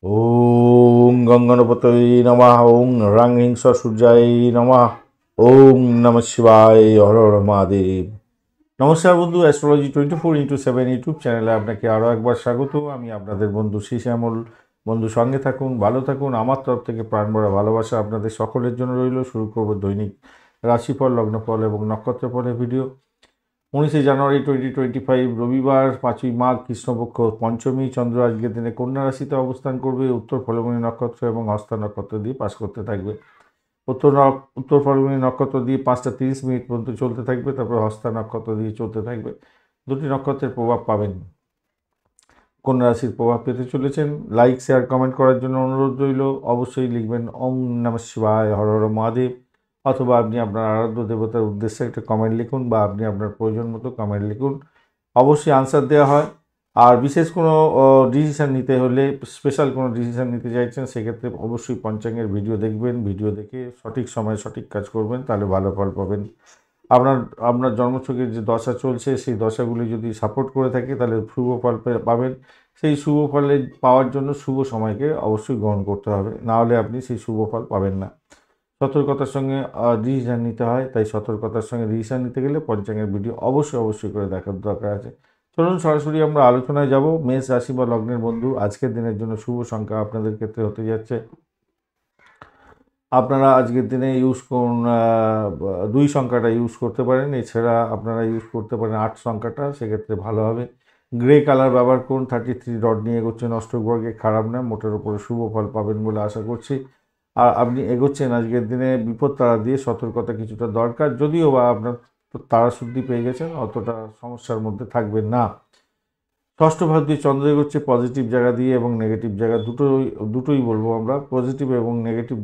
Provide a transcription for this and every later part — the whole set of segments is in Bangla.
ওং গঙ্গনপতয়ে নমঃ ওং রাং হিংস সূর্যায় নমঃ ওং নমঃ শিবায় হর হর মহাদেব। নমস্কার বন্ধু, অ্যাস্ট্রোলজি 24x7 ইউটিউব চ্যানেলে আপনাকে আরও একবার স্বাগত। আমি আপনাদের বন্ধু শ্যামল। বন্ধু সঙ্গে থাকুন, ভালো থাকুন। আমার তরফ থেকে প্রাণ ভরা ভালোবাসা আপনাদের সকলের জন্য রইল। শুরু করব দৈনিক রাশিফল, লগ্নফল এবং নক্ষত্রফলের ভিডিও। 19শে জানুয়ারি 2025 রবিবার, 5ই মাঘ, কৃষ্ণপক্ষ পঞ্চমী। চন্দ্র আজকের দিনে কন্যা রাশিতে অবস্থান করবে। উত্তর ফলগুনি নক্ষত্র এবং হস্তা নক্ষত্র দিয়ে পাস করতে থাকবে। উত্তর ফলগুনি নক্ষত্র দিয়ে 5টা 30 মিনিট পর্যন্ত চলতে থাকবে, তারপর হস্তা নক্ষত্র দিয়ে চলতে থাকবে। দুটি নক্ষত্রের প্রভাব পাবেন। কন্যা রাশির প্রভাব পেতে চলেছেন। লাইক, শেয়ার, কমেন্ট করার জন্য অনুরোধ রইল। অবশ্যই লিখবেন ওং নমঃ শিবায় হর হর মহাদেব, অথবা আপনি আপনার আরাধ্য দেবতার উদ্দেশ্যে একটা কমেন্ট লিখুন, বা আপনি আপনার প্রয়োজন মতো কমেন্ট লিখুন। অবশ্যই আনসার দেওয়া হয়। আর বিশেষ কোনো ডিসিশান নিতে হলে, স্পেশাল কোনো ডিসিশান নিতে চাইছেন, সেক্ষেত্রে অবশ্যই পঞ্চাঙ্গের ভিডিও দেখবেন। ভিডিও দেখে সঠিক সময়ে সঠিক কাজ করবেন, তাহলে ভালো ফল পাবেন। আপনার আপনার জন্মছকের যে দশা চলছে, সেই দশাগুলি যদি সাপোর্ট করে থাকে, তাহলে শুভ ফল পাবেন। সেই শুভ ফলে পাওয়ার জন্য শুভ সময়কে অবশ্যই গ্রহণ করতে হবে, না হলে আপনি সেই শুভ ফল পাবেন না। সতর্কতার সঙ্গে ডিসিশান নিতে হয়, তাই সতর্কতার সঙ্গে ডিসিশান নিতে গেলে পঞ্চাঙ্গের ভিডিও অবশ্যই করে দেখার দরকার আছে। চলুন সরাসরি আমরা আলোচনায় যাব। মেষ রাশি বা লগ্নের বন্ধু, আজকের দিনের জন্য শুভ সংখ্যা আপনাদের ক্ষেত্রে হতে যাচ্ছে, আপনারা আজকের দিনে ইউজ করুন 2 সংখ্যাটা ইউজ করতে পারেন। এছাড়া আপনারা ইউজ করতে পারেন 8 সংখ্যাটা, সেক্ষেত্রে ভালো হবে। গ্রে কালার ব্যবহার করুন। 33 ডট নিয়ে এগোচ্ছেন অষ্টকবর্গে, খারাপ না, মোটের উপরে শুভ ফল পাবেন বলে আশা করছি। আর আপনি এগোচ্ছেন আজকের দিনে বিপদ তারা দিয়ে। সতর্কতা কিছুটা দরকার, যদিও বা আপনার তারা শুদ্ধি পেয়ে গেছেন, অতটা সমস্যার মধ্যে থাকবেন না। ষষ্ঠ ভাব দিয়ে চন্দ্র এগোচ্ছে পজিটিভ জায়গা দিয়ে এবং নেগেটিভ জায়গা দুটোই বলবো আমরা। পজিটিভ এবং নেগেটিভ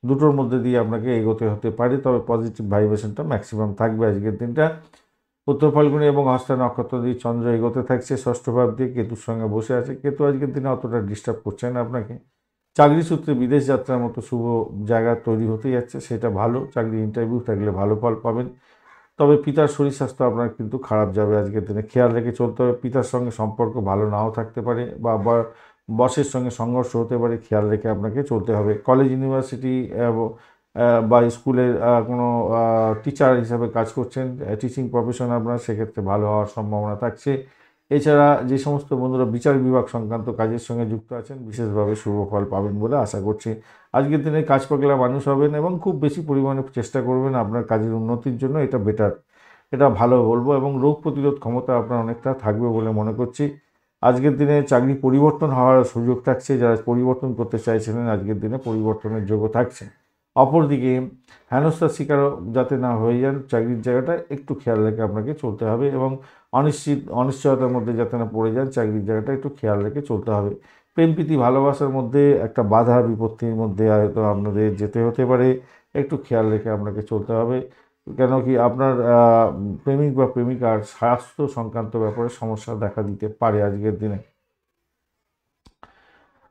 দুটোর মধ্যে দিয়ে আপনাকে এগোতে হতে পারে, তবে পজিটিভ ভাইব্রেশনটা ম্যাক্সিমাম থাকবে আজকের দিনটা। উত্তর ফাল্গুনি এবং হস্তা নক্ষত্র দিয়ে চন্দ্র এগোতে থাকছে। ষষ্ঠ ভাব দিয়ে কেতুর সঙ্গে বসে আছে। কেতু আজকের দিনে অতটা ডিস্টার্ব করছে না আপনাকে। চাকরি সূত্রে বিদেশ যাত্রার মতো শুভ জায়গা তৈরি হতে যাচ্ছে, সেটা ভালো। চাকরি ইন্টারভিউ থাকলে ভালো ফল পাবেন। তবে পিতার শরীর স্বাস্থ্য আপনার কিন্তু খারাপ যাবে আজকের দিনে, খেয়াল রেখে চলতে হবে। পিতার সঙ্গে সম্পর্ক ভালো নাও থাকতে পারে, বা বসের সঙ্গে সংঘর্ষ হতে পারে, খেয়াল রেখে আপনাকে চলতে হবে। কলেজ, ইউনিভার্সিটি বা স্কুলের কোনো টিচার হিসাবে কাজ করছেন, টিচিং প্রফেশন আপনার, সেক্ষেত্রে ভালো হওয়ার সম্ভাবনা থাকছে। এছাড়া যে সমস্ত বন্ধুরা বিচার বিভাগ সংক্রান্ত কাজের সঙ্গে যুক্ত আছেন, বিশেষভাবে শুভ ফল পাবেন বলে আশা করছি। আজকের দিনে কাজ পাগলা মানুষ হবেন এবং খুব বেশি পরিমাণে চেষ্টা করবেন আপনার কাজের উন্নতির জন্য। এটা বেটার, এটা ভালো বলবো। এবং রোগ প্রতিরোধ ক্ষমতা আপনার অনেকটা থাকবে বলে মনে করছি। আজকের দিনে চাকরি পরিবর্তন হওয়ার সুযোগ থাকছে। যারা পরিবর্তন করতে চাইছিলেন, আজকের দিনে পরিবর্তনের যোগ্য থাকছে। অপরদিকে হেনস্থার শিকারও যাতে না হয়ে যান, চাকরির জায়গাটা একটু খেয়াল রেখে আপনাকে চলতে হবে। এবং অনিশ্চয়তার মধ্যে যাতে না পড়ে যান, চাকরির জায়গাটা একটু খেয়াল রেখে চলতে হবে। প্রেম প্রীতি ভালোবাসার মধ্যে একটা বাধা বিপত্তির মধ্যে হয়তো আপনাদের যেতে হতে পারে, একটু খেয়াল রেখে আপনাকে চলতে হবে। কেন কি আপনার প্রেমিক বা প্রেমিকার স্বাস্থ্য সংক্রান্ত ব্যাপারে সমস্যা দেখা দিতে পারে আজকের দিনে।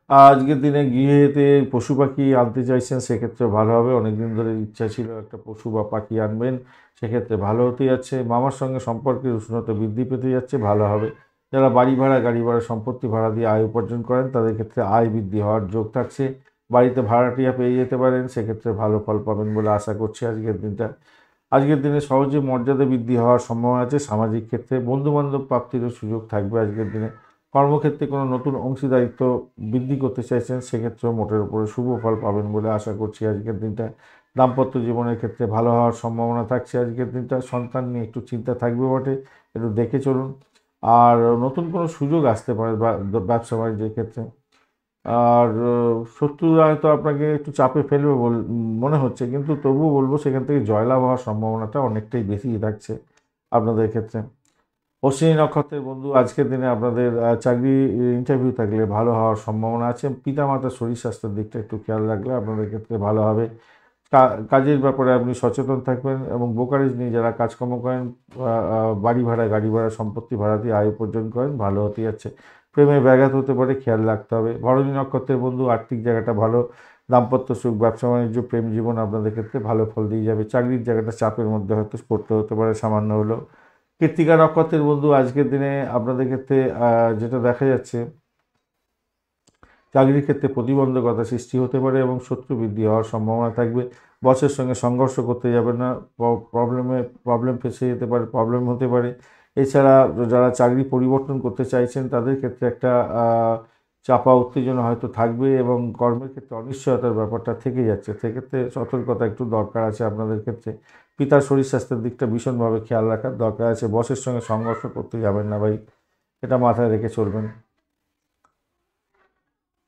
আজকের দিনে গৃহেতে পশু পাখি আনতে চাইছেন, সেক্ষেত্রে ভালো হবে। অনেকদিন ধরে ইচ্ছা ছিল একটা পশু বা পাখি আনবেন, সেক্ষেত্রে ভালো হতে যাচ্ছে। মামার সঙ্গে সম্পর্কের উষ্ণতা বৃদ্ধি পেতে যাচ্ছে, ভালো হবে। যারা বাড়ি ভাড়া, গাড়ি ভাড়া, সম্পত্তি ভাড়া দিয়ে আয় উপার্জন করেন, তাদের ক্ষেত্রে আয় বৃদ্ধি হওয়ার যোগ থাকছে। বাড়িতে ভাড়াটিয়া পেয়ে যেতে পারেন, সেক্ষেত্রে ভালো ফল পাবেন বলে আশা করছি আজকের দিনটা। আজকের দিনে সহজে মর্যাদা বৃদ্ধি হওয়ার সম্ভাবনা আছে। সামাজিক ক্ষেত্রে বন্ধুবান্ধব প্রাপ্তিরও সুযোগ থাকবে আজকের দিনে। কর্মক্ষেত্রে কোনো নতুন অংশীদারিত্ব বৃদ্ধি করতে চাইছেন, সেক্ষেত্রেও মোটের উপরে শুভ ফল পাবেন বলে আশা করছি আজকের দিনটা। দাম্পত্য জীবনের ক্ষেত্রে ভালো হওয়ার সম্ভাবনা থাকছে আজকের দিনটা। সন্তান নিয়ে একটু চিন্তা থাকবে বটে, একটু দেখে চলুন। আর নতুন কোনো সুযোগ আসতে পারে ব্যবসা বাণিজ্যের ক্ষেত্রে। আর শত্রুরা হয়তো আপনাকে একটু চাপে ফেলবে মনে হচ্ছে, কিন্তু তবুও বলবো সেখান থেকে জয়লাভ হওয়ার সম্ভাবনাটা অনেকটাই বেশি থাকছে আপনাদের ক্ষেত্রে। অশ্বিনী নক্ষত্রের বন্ধু, আজকের দিনে আপনাদের চাকরি ইন্টারভিউ থাকলে ভালো হওয়ার সম্ভাবনা আছে। পিতামাতার শরীর স্বাস্থ্যের দিকটা একটু খেয়াল রাখলে আপনাদের ক্ষেত্রে ভালো হবে। কাজের ব্যাপারে আপনি সচেতন থাকবেন। এবং ব্রোকারেজ নিয়ে যারা কাজকর্ম করেন, বাড়ি ভাড়া, গাড়ি ভাড়া, সম্পত্তি ভাড়া দিয়ে আয় উপার্জন করেন, ভালো হতে যাচ্ছে। প্রেমে ব্যাঘাত হতে পারে, খেয়াল রাখতে হবে। ভরণী নক্ষত্রের বন্ধু, আর্থিক জায়গাটা ভালো। দাম্পত্য সুখ, ব্যবসা বাণিজ্য, প্রেম জীবন আপনাদের ক্ষেত্রে ভালো ফল দিয়ে যাবে। চাকরির জায়গাটা চাপের মধ্যে হয়তো পড়তে হতে পারে সামান্য হলেও। কৃত্তিকা নক্ষত্রের বন্ধু, আজকের দিনে আপনাদের ক্ষেত্রে যেটা দেখা যাচ্ছে, চাকরির ক্ষেত্রে প্রতিবন্ধকতা সৃষ্টি হতে পারে এবং শত্রু বৃদ্ধি হওয়ার সম্ভাবনা থাকবে। বসের সঙ্গে সংঘর্ষ করতে যাবেন না, প্রবলেম ফেসে যেতে পারে, প্রবলেম হতে পারে। এছাড়া যারা চাকরি পরিবর্তন করতে চাইছেন তাদের ক্ষেত্রে একটা চাপা উত্তেজনা হয়তো থাকবে এবং কর্মের ক্ষেত্রে অনিশ্চয়তার ব্যাপারটা থেকে যাচ্ছে। সেক্ষেত্রে সতর্কতা একটু দরকার আছে আপনাদের ক্ষেত্রে। পিতার শরীর স্বাস্থ্যের দিকটা ভীষণভাবে খেয়াল রাখার দরকার আছে। বসের সঙ্গে সংঘর্ষ করতে যাবেন না ভাই, এটা মাথায় রেখে চলবেন।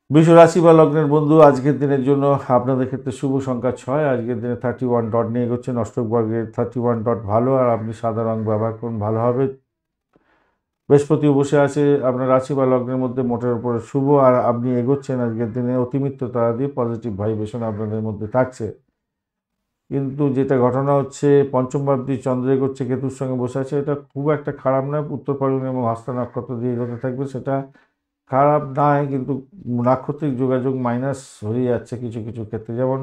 বৃষ রাশি বা লগ্নের বন্ধু, আজকের দিনের জন্য আপনাদের ক্ষেত্রে শুভ সংখ্যা 6। আজকের দিনে 31 ডট নিয়ে এগোচ্ছেন। অষ্টক বর্গের 31 ডট ভালো, আর আপনি সাদা রং ব্যবহার করুন, ভালো হবে। বৃহস্পতিও বসে আছে আপনার রাশি বা লগ্নের মধ্যে, মোটের উপরে শুভ, আর আপনি এগোচ্ছেন আজকের দিনে অতিমিত্র তারা দিয়ে, পজিটিভ ভাইব্রেশন আপনাদের মধ্যে থাকছে। কিন্তু যেটা ঘটনা হচ্ছে, পঞ্চম ভাবটি চন্দ্র এগোচ্ছে, কেতুর সঙ্গে বসে আছে, এটা খুব একটা খারাপ নয়। উত্তর ফাল্গুন এবং হস্তা নক্ষত্র দিয়ে এগোতে থাকবে, সেটা খারাপ নয়, কিন্তু নাক্ষত্রিক যোগাযোগ মাইনাস হয়ে যাচ্ছে কিছু কিছু ক্ষেত্রে। যেমন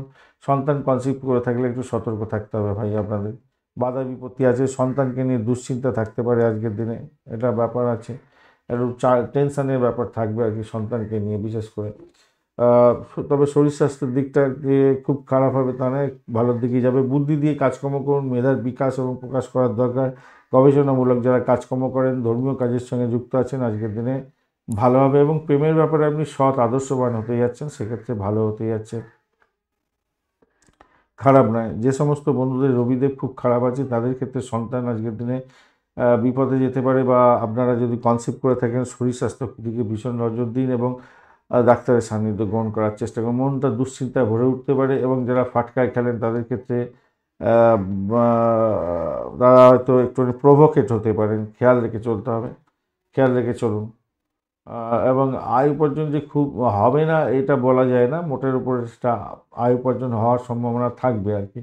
সন্তান কনসিভ করে থাকলে একটু সতর্ক থাকতে হবে ভাই আপনাদের। বাধা বিপত্তি আছে, সন্তানকে নিয়ে দুশ্চিন্তা থাকতে পারে আজকের দিনে, এটা ব্যাপার আছে। একটু টেনশনের ব্যাপার থাকবে আর কি সন্তানকে নিয়ে বিশেষ করে। তবে শরীর স্বাস্থ্যের দিকটা যে খুব খারাপ হবে তা নয়, ভালোর দিকেই যাবে। বুদ্ধি দিয়ে কাজকর্ম করুন, মেধার বিকাশ এবং প্রকাশ করার দরকার। গবেষণামূলক যারা কাজকর্ম করেন, ধর্মীয় কাজের সঙ্গে যুক্ত আছেন, আজকের দিনে ভালো হবে। এবং প্রেমের ব্যাপারে আপনি সৎ আদর্শবান হতে যাচ্ছেন, সেক্ষেত্রে ভালো হতে যাচ্ছে, খারাপ নয়। যে সমস্ত বন্ধুদের রবিদেব খুব খারাপ আছে তাদের ক্ষেত্রে সন্তান আজকের দিনে বিপদে যেতে পারে, বা আপনারা যদি কনসেপ্ট করে থাকেন শরীর স্বাস্থ্যের দিকে ভীষণ নজর দিন এবং ডাক্তারের সান্নিধ্য গ্রহণ করার চেষ্টা করুন। মনটা দুশ্চিন্তায় ভরে উঠতে পারে এবং যারা ফাটকায় খেলেন তাদের ক্ষেত্রে তারা হয়তো একটু প্রভোকেট হতে পারেন, খেয়াল রেখে চলতে হবে, খেয়াল রেখে চলুন। এবং আয় উপার্জন যে খুব হবে না এটা বলা যায় না, মোটের উপরে সেটা আয় উপার্জন হওয়ার সম্ভাবনা থাকবে আর কি।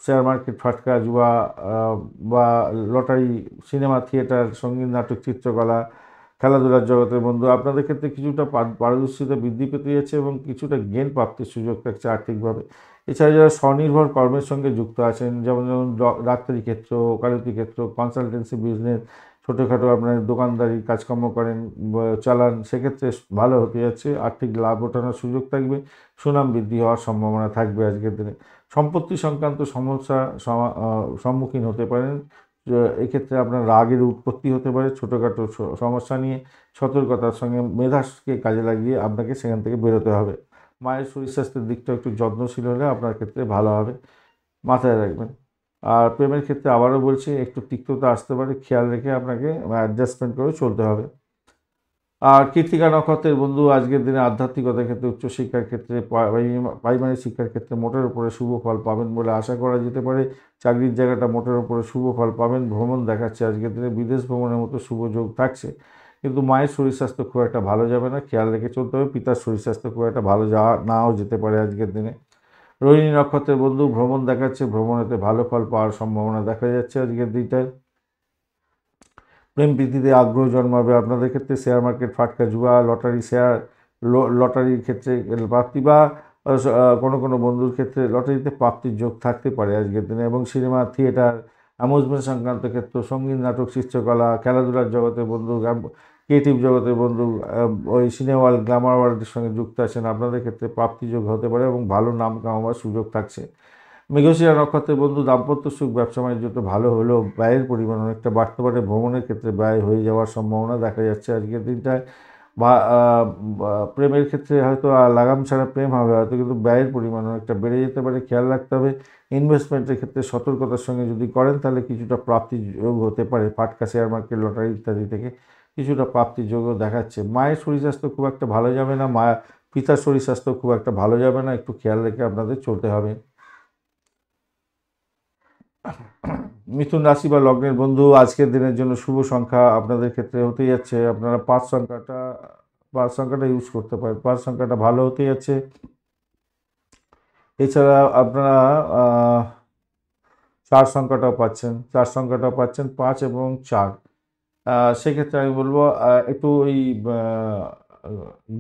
শেয়ার মার্কেট, ফাটকা, জুয়া বা লটারি, সিনেমা, থিয়েটার, সঙ্গীত, নাটক, চিত্রকলা, খেলাধুলার জগতের বন্ধু, আপনাদের ক্ষেত্রে কিছুটা পারদর্শিতা বৃদ্ধি পেতে যাচ্ছে এবং কিছুটা জ্ঞান প্রাপ্তির সুযোগ থাকছে আর্থিকভাবে। এছাড়া যারা স্বনির্ভর কর্মের সঙ্গে যুক্ত আছেন, যেমন যেমন ডাক্তারি ক্ষেত্র, ওকালতি ক্ষেত্র, কনসালটেন্সি বিজনেস, ছোটোখাটো আপনার দোকানদারি কাজকর্ম করেন, চালান, সেক্ষেত্রে ভালো হতে যাচ্ছে। আর্থিক লাভ ওঠানোর সুযোগ থাকবে, সুনাম বৃদ্ধি হওয়ার সম্ভাবনা থাকবে আজকের দিনে। সম্পত্তি সংক্রান্ত সমস্যা সম্মুখীন হতে পারেন, এক্ষেত্রে আপনার রাগের উৎপত্তি হতে পারে। ছোটোখাটো সমস্যা নিয়ে সতর্কতার সঙ্গে মেধাকে কাজে লাগিয়ে আপনাকে সেখান থেকে বেরোতে হবে। মায়ের শরীর স্বাস্থ্যের দিকটা একটু যত্নশীল হলে আপনার ক্ষেত্রে ভালো হবে, মাথায় রাখবেন। আর প্রেমের ক্ষেত্রে আবারও বলছি, একটু তিক্ততা আসতে পারে, খেয়াল রেখে আপনাকে অ্যাডজাস্টমেন্ট করে চলতে হবে। আর কৃত্তিকা নক্ষত্রের বন্ধু, আজকের দিনে আধ্যাত্মিকতার ক্ষেত্রে, উচ্চশিক্ষার ক্ষেত্রে, প্রাইমারি শিক্ষার ক্ষেত্রে মোটের উপরে শুভ ফল পাবেন বলে আশা করা যেতে পারে। চাকরির জায়গাটা মোটের উপরে শুভ ফল পাবেন। ভ্রমণ দেখাচ্ছে আজকের দিনে, বিদেশ ভ্রমণের মতো শুভ যোগ থাকছে, কিন্তু মায়ের শরীর স্বাস্থ্য খুব একটা ভালো যাবে না, খেয়াল রেখে চলতে হবে। পিতার শরীর স্বাস্থ্য খুব একটা ভালো যাওয়া নাও যেতে পারে আজকের দিনে। রোহিণী নক্ষত্রের বন্ধু, ভ্রমণ দেখাচ্ছে, ভ্রমণেতে ভালো ফল পাওয়ার সম্ভাবনা দেখা যাচ্ছে আজকের দিনটায়। প্রেম প্রীতিতে আগ্রহ জন্মাবে আপনাদের ক্ষেত্রে। শেয়ার মার্কেট, ফাটকা, জুয়া, লটারি, লটারির ক্ষেত্রে প্রাপ্তি, বা কোনো কোনো বন্ধুর ক্ষেত্রে লটারিতে প্রাপ্তির যোগ থাকতে পারে আজকের দিনে। এবং সিনেমা, থিয়েটার, অ্যামুজমেন্ট সংক্রান্ত ক্ষেত্র, সঙ্গীত, নাটক, চিত্রকলা, খেলাধুলার জগতের বন্ধু, ক্রিয়েটিভ জগতের বন্ধু, ওই সিনেমা ওয়ার্ল্ড, গ্ল্যামার ওয়ার্ল্ডের সঙ্গে যুক্ত আছেন, আপনাদের ক্ষেত্রে প্রাপ্তিযোগ হতে পারে এবং ভালো নাম কামাবার সুযোগ থাকছে। মৃগশিরা নক্ষত্রের বন্ধু, দাম্পত্য সুখ, ব্যবসা বাণিজ্য তো ভালো হলেও ব্যয়ের পরিমাণ অনেকটা বাড়তে পারে। ভ্রমণের ক্ষেত্রে ব্যয় হয়ে যাওয়ার সম্ভাবনা দেখা যাচ্ছে আজকের দিনটায়। বা প্রেমের ক্ষেত্রে হয়তো লাগাম ছাড়া প্রেম হবে হয়তো, কিন্তু ব্যয়ের পরিমাণ অনেকটা বেড়ে যেতে পারে, খেয়াল রাখতে হবে। ইনভেস্টমেন্টের ক্ষেত্রে সতর্কতার সঙ্গে যদি করেন তাহলে কিছুটা প্রাপ্তিযোগ হতে পারে। ফাটকা, শেয়ার মার্কেট, লটারি ইত্যাদি থেকে কিছুটা প্রাপ্তিযোগও দেখাচ্ছে। মায়ের শরীর স্বাস্থ্য খুব একটা ভালো যাবে না, পিতার শরীর স্বাস্থ্য খুব একটা ভালো যাবে না, একটু খেয়াল রেখে আপনাদের চলতে হবে। মিথুন রাশি বা লগ্নের বন্ধু, আজকের দিনের জন্য শুভ সংখ্যা আপনাদের ক্ষেত্রে হতে যাচ্ছে, আপনারা 5 সংখ্যাটা ইউজ করতে পারেন, 5 সংখ্যাটা ভালো হতে যাচ্ছে। এছাড়া আপনারা 4 সংখ্যাটাও পাচ্ছেন, 5 এবং 4। সেক্ষেত্রে আমি বলবো একটু ওই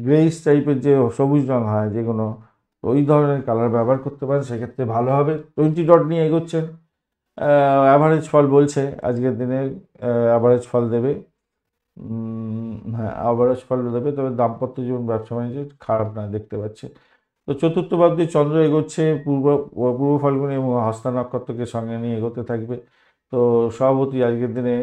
গ্রেইস টাইপের যে সবুজ রঙ হয় যেগুলো, ওই ধরনের কালার ব্যবহার করতে পারেন, সেক্ষেত্রে ভালো হবে। 20 ডট নিয়ে এগোচ্ছেন, অ্যাভারেজ ফল বলছে আজকের দিনে, অ্যাভারেজ ফল দেবে। হ্যাঁ, অ্যাভারেজ ফল দেবে, তবে দাম্পত্য জীবন ব্যবসা বাণিজ্য খারাপ না দেখতে পাচ্ছি। তো চতুর্থ ভাবটি চন্দ্র এগোচ্ছে পূর্ব ফাল্গুনী এবং হস্তা নক্ষত্রকে সঙ্গে নিয়ে এগোতে থাকবে। তো স্বভাবতই আজকের দিনে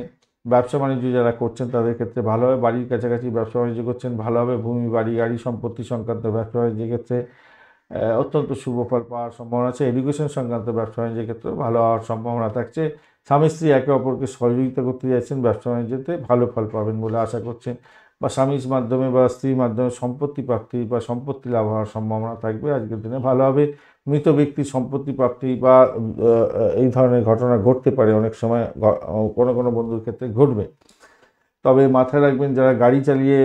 ব্যবসা বাণিজ্য যারা করছেন তাদের ক্ষেত্রে ভালো হবে। বাড়ির কাছাকাছি ব্যবসা বাণিজ্য করছেন ভালো হবে। ভূমি, বাড়ি, গাড়ি, সম্পত্তি সংক্রান্ত ব্যবসা বাণিজ্যের ক্ষেত্রে অত্যন্ত শুভ ফল পাওয়ার সম্ভাবনা আছে। এডুকেশন সংক্রান্ত ব্যবসা বাণিজ্যের ক্ষেত্রে ভালো হওয়ার সম্ভাবনা থাকছে। স্বামী স্ত্রী একে অপরকে সহযোগিতা করতে যাচ্ছেন, ব্যবসা বাণিজ্যতে ভালো ফল পাবেন বলে আশা করছেন। বা স্বামীর মাধ্যমে বা স্ত্রীর মাধ্যমে সম্পত্তি প্রাপ্তি বা সম্পত্তি লাভ হওয়ার সম্ভাবনা থাকবে। আজকের দিনে ভালো হবে। মৃত ব্যক্তির সম্পত্তি প্রাপ্তি বা এই ধরনের ঘটনা ঘটতে পারে, অনেক সময় কোনো কোনো বন্ধুর ক্ষেত্রে ঘটবে। তবে মাথায় রাখবেন, যারা গাড়ি চালিয়ে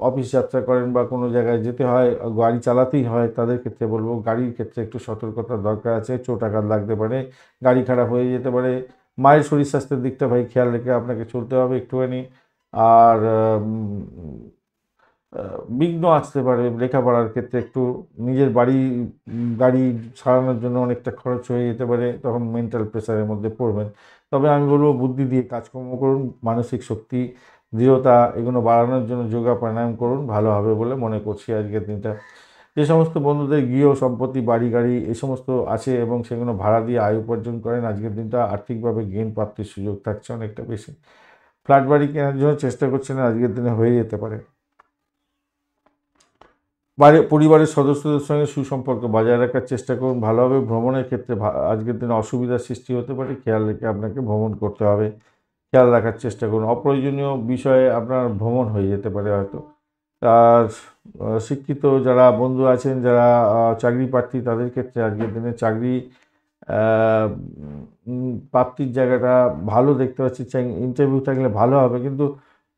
অফিস যাত্রা করেন বা কোনো জায়গায় যেতে হয়, গাড়ি চালাতেই হয়, তাদের ক্ষেত্রে বলবো গাড়ির ক্ষেত্রে একটু সতর্কতার দরকার আছে। চোট আঘাত লাগতে পারে, গাড়ি খারাপ হয়ে যেতে পারে। মায়ের শরীর স্বাস্থ্যের দিকটা ভাই খেয়াল রেখে আপনাকে চলতে হবে একটুখানি। আর বিঘ্ন আসতে পারে লেখাপড়ার ক্ষেত্রে, একটু নিজের গাড়ি সারানোর জন্য অনেকটা খরচ হয়ে যেতে পারে, তখন মেন্টাল প্রেশারের মধ্যে পড়বেন। তবে আমি বলবো বুদ্ধি দিয়ে কাজকর্ম করুন, মানসিক শক্তি, দৃঢ়তা এগুলো বাড়ানোর জন্য যোগা প্রাণায়াম করুন, ভালো হবে বলে মনে করছি আজকের দিনটা। যে সমস্ত বন্ধুদের গৃহ সম্পত্তি, বাড়ি গাড়ি এই সমস্ত আছে এবং সেগুলো ভাড়া দিয়ে আয় উপার্জন করেন, আজকের দিনটা আর্থিকভাবে গেইন প্রাপ্তির সুযোগ থাকছে অনেকটা বেশি। ফ্ল্যাট বাড়ি কেনার জন্য চেষ্টা করছেন, আজকের দিনে হয়ে যেতে পারে। পরিবারের সদস্যদের সঙ্গে সুসম্পর্ক বজায় রাখার চেষ্টা করুন, ভালো হবে। ভ্রমণের ক্ষেত্রে আজকের দিনে অসুবিধার সৃষ্টি হতে পারে, খেয়াল রেখে আপনাকে ভ্রমণ করতে হবে, খেয়াল রাখার চেষ্টা করুন। অপ্রয়োজনীয় বিষয়ে আপনার ভ্রমণ হয়ে যেতে পারে হয়তো। আর শিক্ষিত যারা বন্ধু আছেন, যারা চাকরি প্রার্থী, তাদের ক্ষেত্রে আজকের দিনে চাকরি প্রাপ্তির জায়গাটা ভালো দেখতে পাচ্ছি। ইন্টারভিউ থাকলে ভালো হবে, কিন্তু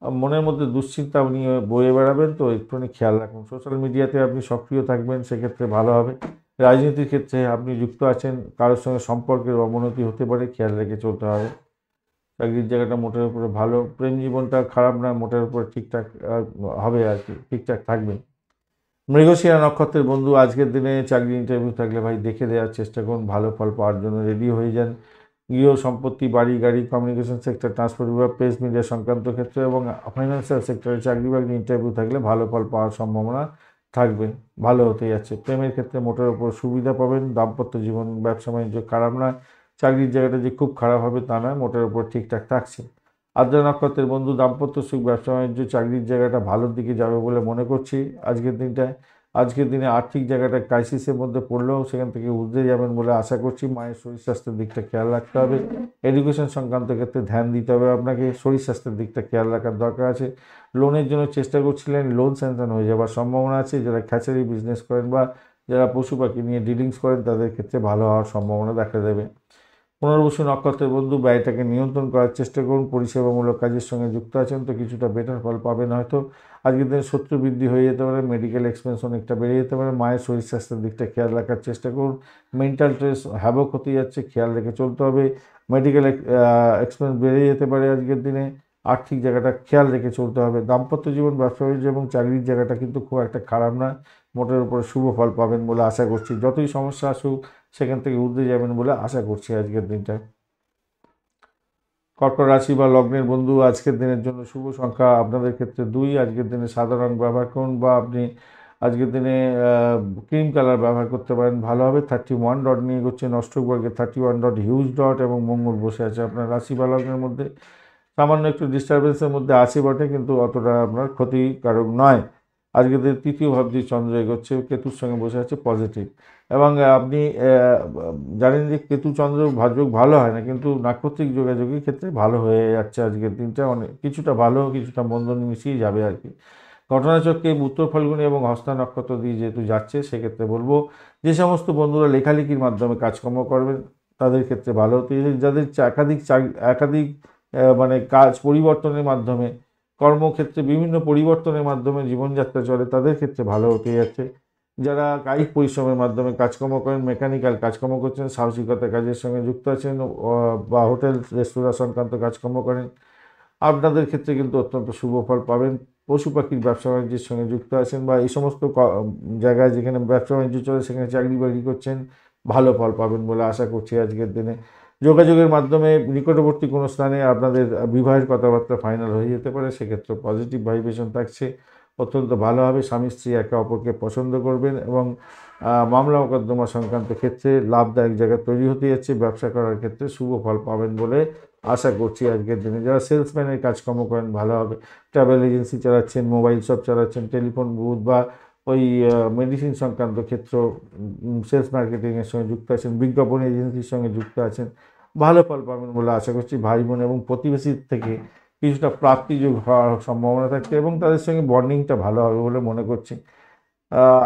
মনের মধ্যে দুশ্চিন্তা নিয়ে বয়ে বেড়াবেন, তো একটুখানি খেয়াল রাখুন। সোশ্যাল মিডিয়াতে আপনি সক্রিয় থাকবেন, সেক্ষেত্রে ভালো হবে। রাজনীতির ক্ষেত্রে আপনি যুক্ত আছেন, কারোর সঙ্গে সম্পর্কের অবনতি হতে পারে, খেয়াল রেখে চলতে হবে। চাকরির জায়গাটা মোটের উপরে ভালো। প্রেম জীবনটা খারাপ না, মোটের উপরে ঠিকঠাক হবে আর কি, ঠিকঠাক থাকবে। মৃগশিরা নক্ষত্রের বন্ধু আজকের দিনে চাকরি ইন্টারভিউ থাকলে ভাই দেখে দেওয়ার চেষ্টা করুন, ভালো ফল পাওয়ার জন্য রেডি হয়ে যান। গৃহ সম্পত্তি, বাড়ি গাড়ি, কমিউনিকেশন সেক্টর, ট্রান্সপোর্ট বিভাগ, প্রেস মিডিয়া সংক্রান্ত ক্ষেত্রে এবং ফাইন্যান্সিয়াল সেক্টরে চাকরি বাকরি ইন্টারভিউ থাকলে ভালো ফল পাওয়ার সম্ভাবনা থাকবে, ভালো হতে যাচ্ছে। প্রেমের ক্ষেত্রে মোটের ওপর সুবিধা পাবেন। দাম্পত্য জীবন ব্যবসা বাণিজ্য খারাপ নয়, চাকরির জায়গাটা যে খুব খারাপ হবে তা নয়, মোটের ওপর ঠিকঠাক থাকছে। আদ্রা নক্ষত্রের বন্ধু দাম্পত্য সুখ, ব্যবসা বাণিজ্য, চাকরির জায়গাটা ভালোর দিকে যাবে বলে মনে করছি আজকের দিনটায়। আজকের দিনে আর্থিক জায়গাটা ক্রাইসিসের মধ্যে পড়লেও সেখান থেকে উঠতে যাবেন বলে আশা করছি। মায়ের শরীর স্বাস্থ্যের দিকটা খেয়াল রাখতে হবে। এডুকেশন সংক্রান্ত ক্ষেত্রে ধ্যান দিতে হবে আপনাকে, শরীর স্বাস্থ্যের দিকটা খেয়াল রাখার দরকার আছে। লোনের জন্য চেষ্টা করছিলেন, লোন স্যাংশন হয়ে যাওয়ার সম্ভাবনা আছে। যারা খ্যাচারি বিজনেস করেন বা যারা পশু পাখি নিয়ে ডিলিংস করেন, তাদের ক্ষেত্রে ভালো হওয়ার সম্ভাবনা দেখা দেবে। পুনর্বসু নক্ষত্রের বন্ধু ব্যয়টাকে নিয়ন্ত্রণ করার চেষ্টা করুন। পরিষেবামূলক কাজের সঙ্গে যুক্ত আছেন তো কিছুটা বেটার ফল পাবেন হয়তো। আজকের দিনে শত্রু বৃদ্ধি হয়ে যেতে পারে, মেডিকেল এক্সপেন্স অনেকটা বেড়ে যেতে পারে। মায়ের শরীর স্বাস্থ্যের দিকটা খেয়াল রাখার চেষ্টা করুন। মেন্টাল স্ট্রেস হ্যাভক হতে যাচ্ছে, খেয়াল রেখে চলতে হবে। মেডিকেল এক্সপেন্স বেড়ে যেতে পারে আজকের দিনে, আর্থিক জায়গাটা খেয়াল রেখে চলতে হবে। দাম্পত্য জীবন, ব্যবসা বাণিজ্য এবং চাকরির জায়গাটা কিন্তু খুব একটা খারাপ নয়, মোটের উপরে শুভ ফল পাবেন বলে আশা করছি। যতই সমস্যা আসুক সেখান থেকে উঠতে যাবেন বলে আশা করছি আজকের দিনটায়। কর্কট রাশি বা লগ্নের বন্ধু আজকের দিনের জন্য শুভ সংখ্যা আপনাদের ক্ষেত্রে 2। আজকের দিনে সাদা রং ব্যবহার করুন বা আপনি আজকের দিনে ক্রিম কালার ব্যবহার করতে পারেন, ভালো হবে। 31 ডট নিয়ে এগোচ্ছেন অষ্টক বর্গের 31 ডট হিউজ ডট, এবং মঙ্গল বসে আছে আপনার রাশি বা লগ্নের মধ্যে। সামান্য একটু ডিস্টারবেন্সের মধ্যে আছে বটে, কিন্তু অতটা আপনার ক্ষতিকারক নয়। আজকের দিনে তৃতীয় ভাবটি চন্দ্র এগোচ্ছে, কেতুর সঙ্গে বসে আছে পজিটিভ। এবং আপনি জানেন যে কেতু চন্দ্র যোগ ভালো হয় না, কিন্তু নাক্ষত্রিক যোগাযোগের ক্ষেত্রে ভালো হয়ে যাচ্ছে আজকের দিনটা। অনেক কিছুটা ভালো, কিছুটা মন্দ মিশিয়ে যাবে আর কি। ঘটনাচক্রে উত্তর ফাল্গুনী এবং হস্তা নক্ষত্র দিয়ে যেহেতু যাচ্ছে, সেক্ষেত্রে বলবো যে সমস্ত বন্ধুরা লেখালেখির মাধ্যমে কাজকর্ম করবেন তাদের ক্ষেত্রে ভালো হতে, যাদের একাধিক মানে কাজ পরিবর্তনের মাধ্যমে, কর্মক্ষেত্রে বিভিন্ন পরিবর্তনের মাধ্যমে জীবনযাত্রা চলে, তাদের ক্ষেত্রে ভালো হতে যাচ্ছে। যারা কায়িক পরিশ্রমের মাধ্যমে কাজকর্ম করেন, মেকানিক্যাল কাজকর্ম করছেন, সাহসিকতা কাজের সঙ্গে যুক্ত আছেন বা হোটেল রেস্তোরাঁ সংক্রান্ত কাজকর্ম করেন, আপনাদের ক্ষেত্রে কিন্তু অত্যন্ত শুভ ফল পাবেন। পশু পাখির ব্যবসা বাণিজ্যের সঙ্গে যুক্ত আছেন বা এই সমস্ত জায়গায় যেখানে ব্যবসা বাণিজ্য চলে সেখানে চাকরি বাকরি করছেন, ভালো ফল পাবেন বলে আশা করছি আজকের দিনে। যোগাযোগের মাধ্যমে নিকটবর্তী কোনো স্থানে আপনাদের বিবাহের কথাবার্তা ফাইনাল হয়ে যেতে পারে, সেক্ষেত্রে পজিটিভ ভাইব্রেশন থাকছে, অত্যন্ত ভালো হবে। স্বামী স্ত্রী একে অপরকে পছন্দ করবেন এবং মামলা মোকদ্দমা সংক্রান্ত ক্ষেত্রে লাভদায়ক জায়গা তৈরি হতে যাচ্ছে। ব্যবসা করার ক্ষেত্রে শুভ ফল পাবেন বলে আশা করছি আজকের দিনে। যারা সেলসম্যানের কাজকর্ম করেন ভালো হবে। ট্রাভেল এজেন্সি চালাচ্ছেন, মোবাইল শপ চালাচ্ছেন, টেলিফোন বুথ বা ওই মেডিসিন সংক্রান্ত ক্ষেত্র, সেলস মার্কেটিংয়ের সঙ্গে যুক্ত আছেন, বিজ্ঞাপন এজেন্সির সঙ্গে যুক্ত আছেন, ভালো ফল পাবেন বলে আশা করছি। ভাই বোন এবং প্রতিবেশীর থেকে কিছুটা প্রাপ্তিযোগ হওয়ার সম্ভাবনা থাকছে এবং তাদের সঙ্গে বন্ডিংটা ভালো হবে বলে মনে করছি।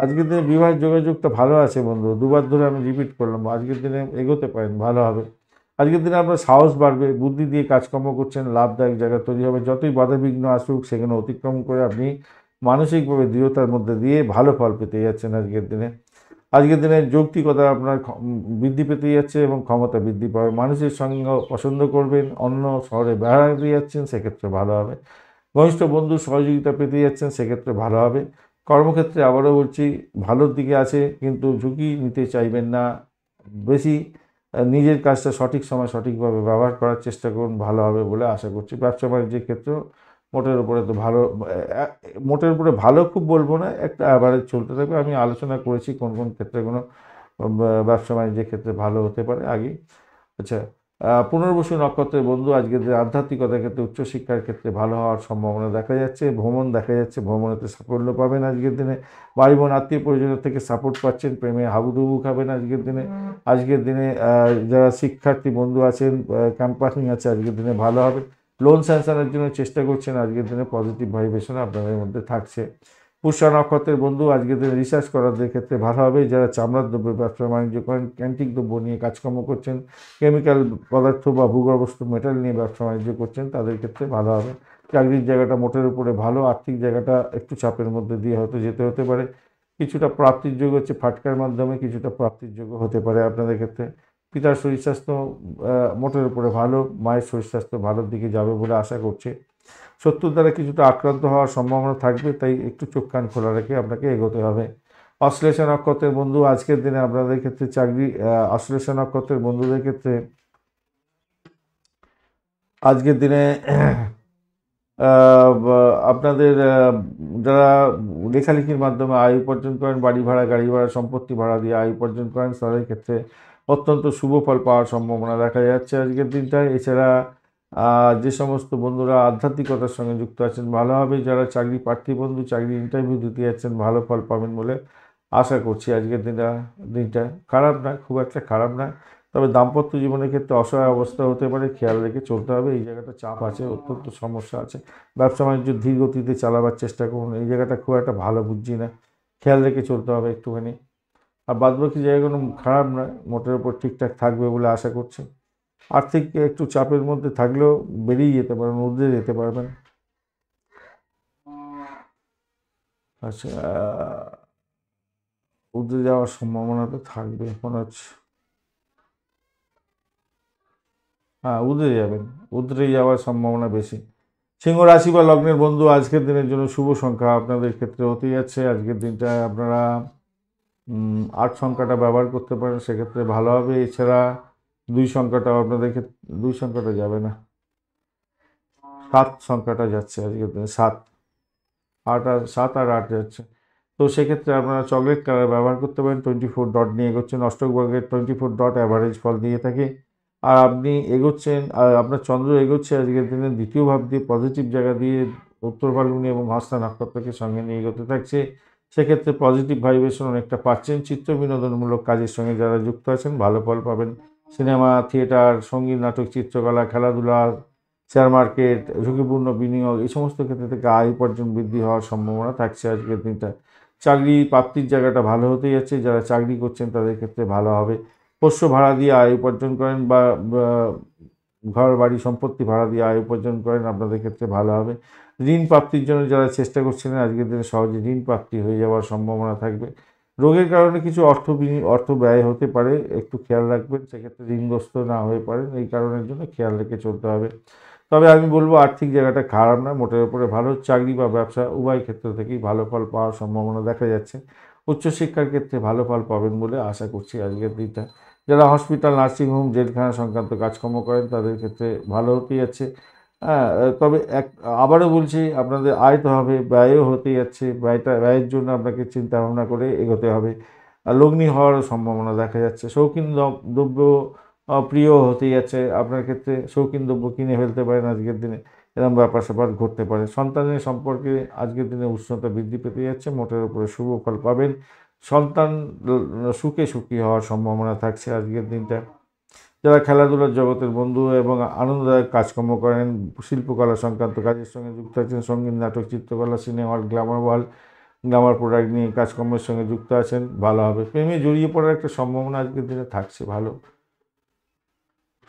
আজকের দিনে বিবাহের যোগাযোগটা ভালো আছে বন্ধু, দুবার ধরে আমি রিপিট করলাম, আজকের দিনে এগোতে পারেন, ভালো হবে। আজকের দিনে আপনার সাহস বাড়বে, বুদ্ধি দিয়ে কাজকর্ম করছেন, লাভদায়ক জায়গা তৈরি হবে। যতই বাধাবিঘ্ন আসুক সেখানে অতিক্রম করে আপনি মানসিকভাবে দৃঢ়তার মধ্যে দিয়ে ভালো ফল পেতে যাচ্ছেন আজকের দিনে। আজকের দিনে যৌক্তিকতা আপনার বৃদ্ধি পেতে যাচ্ছে এবং ক্ষমতা বৃদ্ধি পাবে। মানুষের সঙ্গে পছন্দ করবেন, অন্য শহরে বেড়াতে যাচ্ছেন, সেক্ষেত্রে ভালো হবে। ঘনিষ্ঠ বন্ধুর সহযোগিতা পেতে যাচ্ছেন, সেক্ষেত্রে ভালো হবে। কর্মক্ষেত্রে আবারও বলছি ভালোর দিকে আছে, কিন্তু ঝুঁকি নিতে চাইবেন না বেশি। নিজের কাজটা সঠিক সময় সঠিকভাবে ব্যবহার করার চেষ্টা করুন, ভালো হবে বলে আশা করছি। ব্যবসা বাণিজ্যের ক্ষেত্রেও মোটের উপরে তো ভালো, মোটের উপরে ভালো খুব বলবো না, একটা অ্যাভারেজ চলতে থাকবে। আমি আলোচনা করেছি কোন কোন ক্ষেত্রে কোনো ব্যবসা বাণিজ্যের ক্ষেত্রে ভালো হতে পারে আগে। আচ্ছা, পুনর্বসু নক্ষত্রের বন্ধু আজকের আধ্যাত্মিকতার ক্ষেত্রে, উচ্চশিক্ষার ক্ষেত্রে ভালো হওয়ার সম্ভাবনা দেখা যাচ্ছে। ভ্রমণ দেখা যাচ্ছে, ভ্রমণেতে সাফল্য পাবেন আজকের দিনে। বাড়ি বোন আত্মীয় পরিজনের থেকে সাপোর্ট পাচ্ছেন, প্রেমে হাবুডুবু খাবেন আজকের দিনে। আজকের দিনে যারা শিক্ষার্থী বন্ধু আছেন, ক্যাম্পাসিং আছে, আজকের দিনে ভালো হবে। লোন স্যাংশনের জন্য চেষ্টা করছেন, আজকের দিনে পজিটিভ ভাইব্রেশন আপনাদের মধ্যে থাকছে। পুষ্যা নক্ষত্রের বন্ধু আজকের দিনে রিসার্চ করাদের ক্ষেত্রে ভালো হবে। যারা চামড়ার দ্রব্যের ব্যবসা বাণিজ্য করেন, ক্যান্টিক দ্রব্য নিয়ে কাজকর্ম করছেন, কেমিক্যাল পদার্থ বা ভূগর্ভস্থ মেটাল নিয়ে ব্যবসা বাণিজ্য করছেন, তাদের ক্ষেত্রে ভালো হবে। চাকরির জায়গাটা মোটের উপরে ভালো, আর্থিক জায়গাটা একটু চাপের মধ্যে দিয়ে হয়তো যেতে হতে পারে। কিছুটা প্রাপ্তির যোগ হচ্ছে, ফাটকার মাধ্যমে কিছুটা প্রাপ্তির যোগ হতে পারে আপনাদের ক্ষেত্রে। পিতার শরীর স্বাস্থ্য মোটের উপরে ভালো, মায়ের শরীর স্বাস্থ্য ভালোর দিকে যাবে বলে আশা করছে। শত্রুর দ্বারা কিছুটা আক্রান্ত হওয়ার সম্ভাবনা থাকবে, তাই একটু চোখ কান খোলা রেখে আপনাকে এগোতে হবে। অশ্লেষা নক্ষত্রের বন্ধু আজকের দিনে আপনাদের ক্ষেত্রে অশ্লেষা নক্ষত্রের বন্ধুদের ক্ষেত্রে আজকের দিনে আপনাদের যারা লেখালেখির মাধ্যমে আয় উপার্জন করেন, বাড়ি ভাড়া, গাড়ি ভাড়া, সম্পত্তি ভাড়া দিয়ে আয় উপার্জন করেন, তাদের ক্ষেত্রে অত্যন্ত শুভ ফল পাওয়ার সম্ভাবনা দেখা যাচ্ছে আজকের দিনটায়। এছাড়া যে সমস্ত বন্ধুরা আধ্যাত্মিকতার সঙ্গে যুক্ত আছেন ভালো হবে। যারা চাকরি প্রার্থী বন্ধু চাকরি ইন্টারভিউ দিতে যাচ্ছেন, ভালো ফল পাবেন বলে আশা করছি। আজকের দিনটা খারাপ না, খুব একটা খারাপ না, তবে দাম্পত্য জীবনের ক্ষেত্রে অসহায় অবস্থা হতে পারে, খেয়াল রেখে চলতে হবে। এই জায়গাটা চাপ আছে, অত্যন্ত সমস্যা আছে। ব্যবসা বাণিজ্য ধীর গতিতে চালাবার চেষ্টা করুন, এই জায়গাটা খুব একটা ভালো বুঝছি না, খেয়াল রেখে চলতে হবে একটুখানি। আর বাদবাকি জায়গাগুলো খারাপ নয়, মোটের উপর ঠিকঠাক থাকবে বলে আশা করছি। আর্থিক একটু চাপের মধ্যে থাকলেও বেরিয়ে যেতে পারবেন, ঊর্ধ্বে যেতে পারবেন। আচ্ছা, ঊর্ধ্বে যাওয়ার সম্ভাবনা তো থাকবে মনে হচ্ছে। হ্যাঁ, ঊর্ধ্বে যাবেন, ঊর্ধ্বে যাওয়ার সম্ভাবনা বেশি। সিংহ রাশি বা লগ্নের বন্ধু আজকের দিনের জন্য শুভ সংখ্যা আপনাদের ক্ষেত্রে হতে যাচ্ছে। আজকের দিনটায় আপনারা 8 সংখ্যাটা ব্যবহার করতে পারেন, সেক্ষেত্রে ভালো হবে। এছাড়া 2 সংখ্যাটাও আপনাদের ক্ষেত্রে, 2 সংখ্যাটা যাবে না, 7 সংখ্যাটা যাচ্ছে আজকের দিনে, 7 আর 8 যাচ্ছে। তো সেক্ষেত্রে আপনারা চকলেট কালার ব্যবহার করতে পারেন। 24 ডট নিয়ে এগোচ্ছেন, অষ্টক বর্গের 24 ডট অ্যাভারেজ ফল দিয়ে থাকে। আর আপনি এগোচ্ছেন, আর আপনার চন্দ্র এগোচ্ছে আজকের দিনে দ্বিতীয় ভাব দিয়ে, পজিটিভ জায়গা দিয়ে, উত্তর ফাল্গুনি এবং হস্তা নক্ষত্রকে সঙ্গে নিয়ে এগোতে থাকছে। সেক্ষেত্রে পজিটিভ ভাইব্রেশন অনেকটা পাচ্ছেন। চিত্র বিনোদনমূলক কাজের সঙ্গে যারা যুক্ত আছেন ভালো ফল পাবেন। সিনেমা, থিয়েটার, সঙ্গীত, নাটক, চিত্রকলা, খেলাধুলা, শেয়ার মার্কেট, ঝুঁকিপূর্ণ বিনিয়োগ, এই সমস্ত ক্ষেত্রে থেকে আয় উপার্জন বৃদ্ধি হওয়ার সম্ভাবনা থাকছে আজকের দিনটা। চাকরি প্রাপ্তির জায়গাটা ভালো হতে যাচ্ছে, যারা চাকরি করছেন তাদের ক্ষেত্রে ভালো হবে। পোষ্য ভাড়া দিয়ে আয় উপার্জন করেন বা ঘর বাড়ি সম্পত্তি ভাড়া দিয়ে আয় উপার্জন করেন, আপনাদের ক্ষেত্রে ভালো হবে। ঋণ প্রাপ্তির জন্য যারা চেষ্টা করছিলেন, আজকের দিনে সহজে ঋণ প্রাপ্তি হয়ে যাওয়ার সম্ভাবনা থাকবে। রোগের কারণে কিছু অর্থ ব্যয় হতে পারে, একটু খেয়াল রাখবেন, সেক্ষেত্রে ঋণগ্রস্ত না হয়ে পারেন, এই কারণের জন্য খেয়াল রেখে চলতে হবে। তবে আমি বলবো আর্থিক জায়গাটা খারাপ না, মোটের উপরে ভালো। চাকরি বা ব্যবসা উভয় ক্ষেত্র থেকেই ভালো ফল পাওয়ার সম্ভাবনা দেখা যাচ্ছে। উচ্চশিক্ষার ক্ষেত্রে ভালো ফল পাবেন বলে আশা করছি আজকের দিনটা। যারা হসপিটাল, নার্সিংহোম, জেলখানা সংক্রান্ত কাজকর্ম করেন তাদের ক্ষেত্রে ভালো হতেই যাচ্ছে। হ্যাঁ, তবে আবারও বলছি, আপনাদের আয় তো হবে, ব্যয়ও হতেই যাচ্ছে। ব্যয়ের জন্য আপনাকে চিন্তা ভাবনা করে এগোতে হবে। আর লগ্নি হওয়ারও সম্ভাবনা দেখা যাচ্ছে। শৌখিন দ্রব্য প্রিয় হতেই যাচ্ছে। আপনার ক্ষেত্রে শৌখিন দ্রব্য কিনে ফেলতে পারেন আজকের দিনে, এরকম ব্যাপার-স্যাপার ঘটতে পারে। সন্তানের সম্পর্কে আজকের দিনে উষ্ণতা বৃদ্ধি পেতে যাচ্ছে, মোটের উপরে শুভ ফল পাবেন। সন্তান সুখে সুখী হওয়ার সম্ভাবনা থাকছে আজকের দিনটা। যারা খেলাধুলার জগতের বন্ধু এবং আনন্দদায়ক কাজকর্ম করেন, শিল্পকলা সংক্রান্ত কাজের সঙ্গে যুক্ত আছেন, সঙ্গীত, নাটক, চিত্রকলা, সিনেমা হল, গ্ল্যামার প্রোডাক্ট নিয়ে কাজকর্মের সঙ্গে যুক্ত আছেন, ভালো হবে। প্রেমে জড়িয়ে পড়ার একটা সম্ভাবনা আজকের দিনে থাকছে, ভালো।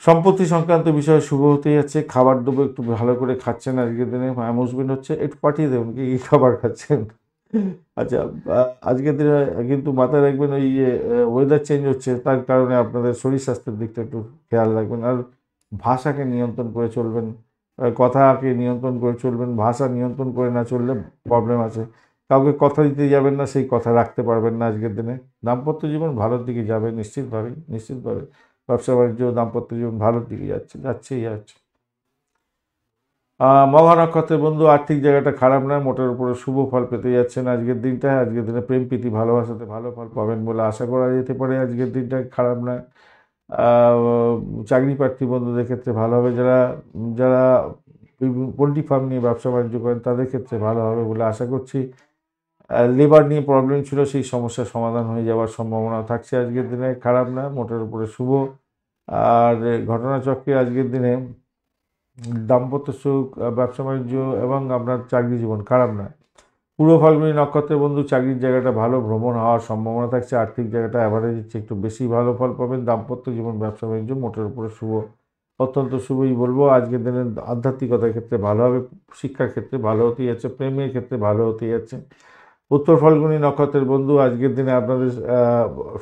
সম্পত্তি সংক্রান্ত বিষয়ে শুভ হতে যাচ্ছে। খাবার দাবার একটু ভালো করে খাচ্ছেন আজকের দিনে, অ্যানাউন্সমেন্ট হচ্ছে, একটু পাঠিয়ে দেবেন কি কী খাবার খাচ্ছেন। আচ্ছা, আজকের দিনে কিন্তু মাথায় রাখবেন ওই যে ওয়েদার চেঞ্জ হচ্ছে, তার কারণে আপনাদের শরীর স্বাস্থ্যের দিকটা একটু খেয়াল রাখবেন। আর ভাষাকে নিয়ন্ত্রণ করে চলবেন, কথাকে নিয়ন্ত্রণ করে চলবেন। ভাষা নিয়ন্ত্রণ করে না চললে প্রবলেম আছে। কাউকে কথা দিতে যাবেন না, সেই কথা রাখতে পারবেন না আজকের দিনে। দাম্পত্য জীবন ভালোর দিকে যাবে নিশ্চিতভাবে। ব্যবসা বাণিজ্য, দাম্পত্য জীবন ভালোর দিকে যাচ্ছেই যাচ্ছে। মঘা নক্ষত্রের বন্ধু, আর্থিক জায়গাটা খারাপ নয়, মোটের উপরে শুভ ফল পেতে যাচ্ছেন আজকের দিনটায়। আজকের দিনে প্রেম প্রীতি ভালোবাসাতে ভালো ফল পাবেন বলে আশা করা যেতে পারে। আজকের দিনটা খারাপ নয়। চাকরি প্রার্থী বন্ধুদের ক্ষেত্রে ভালো হবে। যারা যারা পোলট্রি ফার্ম নিয়ে ব্যবসা বাণিজ্য করেন তাদের ক্ষেত্রে ভালো হবে বলে আশা করছি। লেবার নিয়ে প্রবলেম ছিল, সেই সমস্যার সমাধান হয়ে যাওয়ার সম্ভাবনা থাকছে আজকের দিনে, খারাপ না, মোটের উপরে শুভ। আর ঘটনাচক্রে আজকের দিনে দাম্পত্য সুখ, ব্যবসা বাণিজ্য এবং আপনার চাকরি জীবন খারাপ নয়। পূর্ব ফাল্গুনী নক্ষত্রের বন্ধু, চাকরির জায়গাটা ভালো, ভ্রমণ হওয়ার সম্ভাবনা থাকছে। আর্থিক জায়গাটা অ্যাভারেজ হচ্ছে, একটু বেশি ভালো ফল পাবেন। দাম্পত্য জীবন, ব্যবসা বাণিজ্য মোটের উপরে শুভ, অত্যন্ত শুভই বলবো। আজকের দিনে আধ্যাত্মিকতার ক্ষেত্রে ভালো হবে, শিক্ষার ক্ষেত্রে ভালো হতেই যাচ্ছে, প্রেমের ক্ষেত্রে ভালো হতেই যাচ্ছে। উত্তর ফাল্গুনী নক্ষত্রের বন্ধু, আজকের দিনে আপনাদের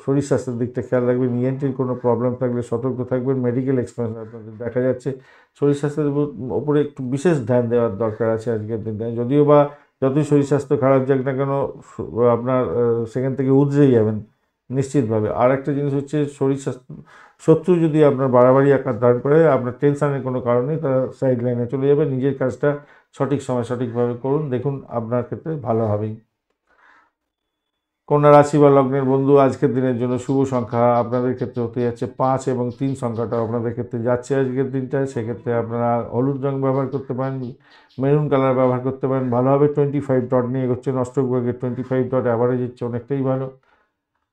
শরীর স্বাস্থ্যের দিকটা খেয়াল রাখবেন। ইএনটির কোনো প্রবলেম থাকলে সতর্ক থাকবেন। মেডিকেল এক্সপেন্স আপনাদের দেখা যাচ্ছে। শরীর স্বাস্থ্যের ওপরে একটু বিশেষ ধ্যান দেওয়ার দরকার আছে আজকের দিনটা। যদিও বা যতই শরীর স্বাস্থ্য খারাপ যাক না কেন, আপনার সেখান থেকে উতরেই যাবেন নিশ্চিতভাবে। আর একটা জিনিস হচ্ছে, শরীর স্বাস্থ্য, শত্রু যদি আপনার বাড়াবাড়ি আকার ধারণ করে, আপনার টেনশনের কোনো কারণেই তারা সাইড লাইনে চলে যাবে। নিজের কাজটা সঠিক সময় সঠিকভাবে করুন, দেখুন আপনার ক্ষেত্রে ভালো হবেই। কন্যা রাশি বা লগ্নের বন্ধু, আজকের দিনের জন্য শুভ সংখ্যা আপনাদের ক্ষেত্রে হতে যাচ্ছে 5 এবং 3 সংখ্যাটা আপনাদের ক্ষেত্রে যাচ্ছে আজকের দিনটায়। সেক্ষেত্রে আপনারা হলুদ রং ব্যবহার করতে পারেন, মেরুন কালার ব্যবহার করতে পারেন, ভালো হবে। 25 ডট নিয়ে এগোচ্ছেন, অষ্টক ভাগে 25 ডট অ্যাভারেজ হচ্ছে, অনেকটাই ভালো।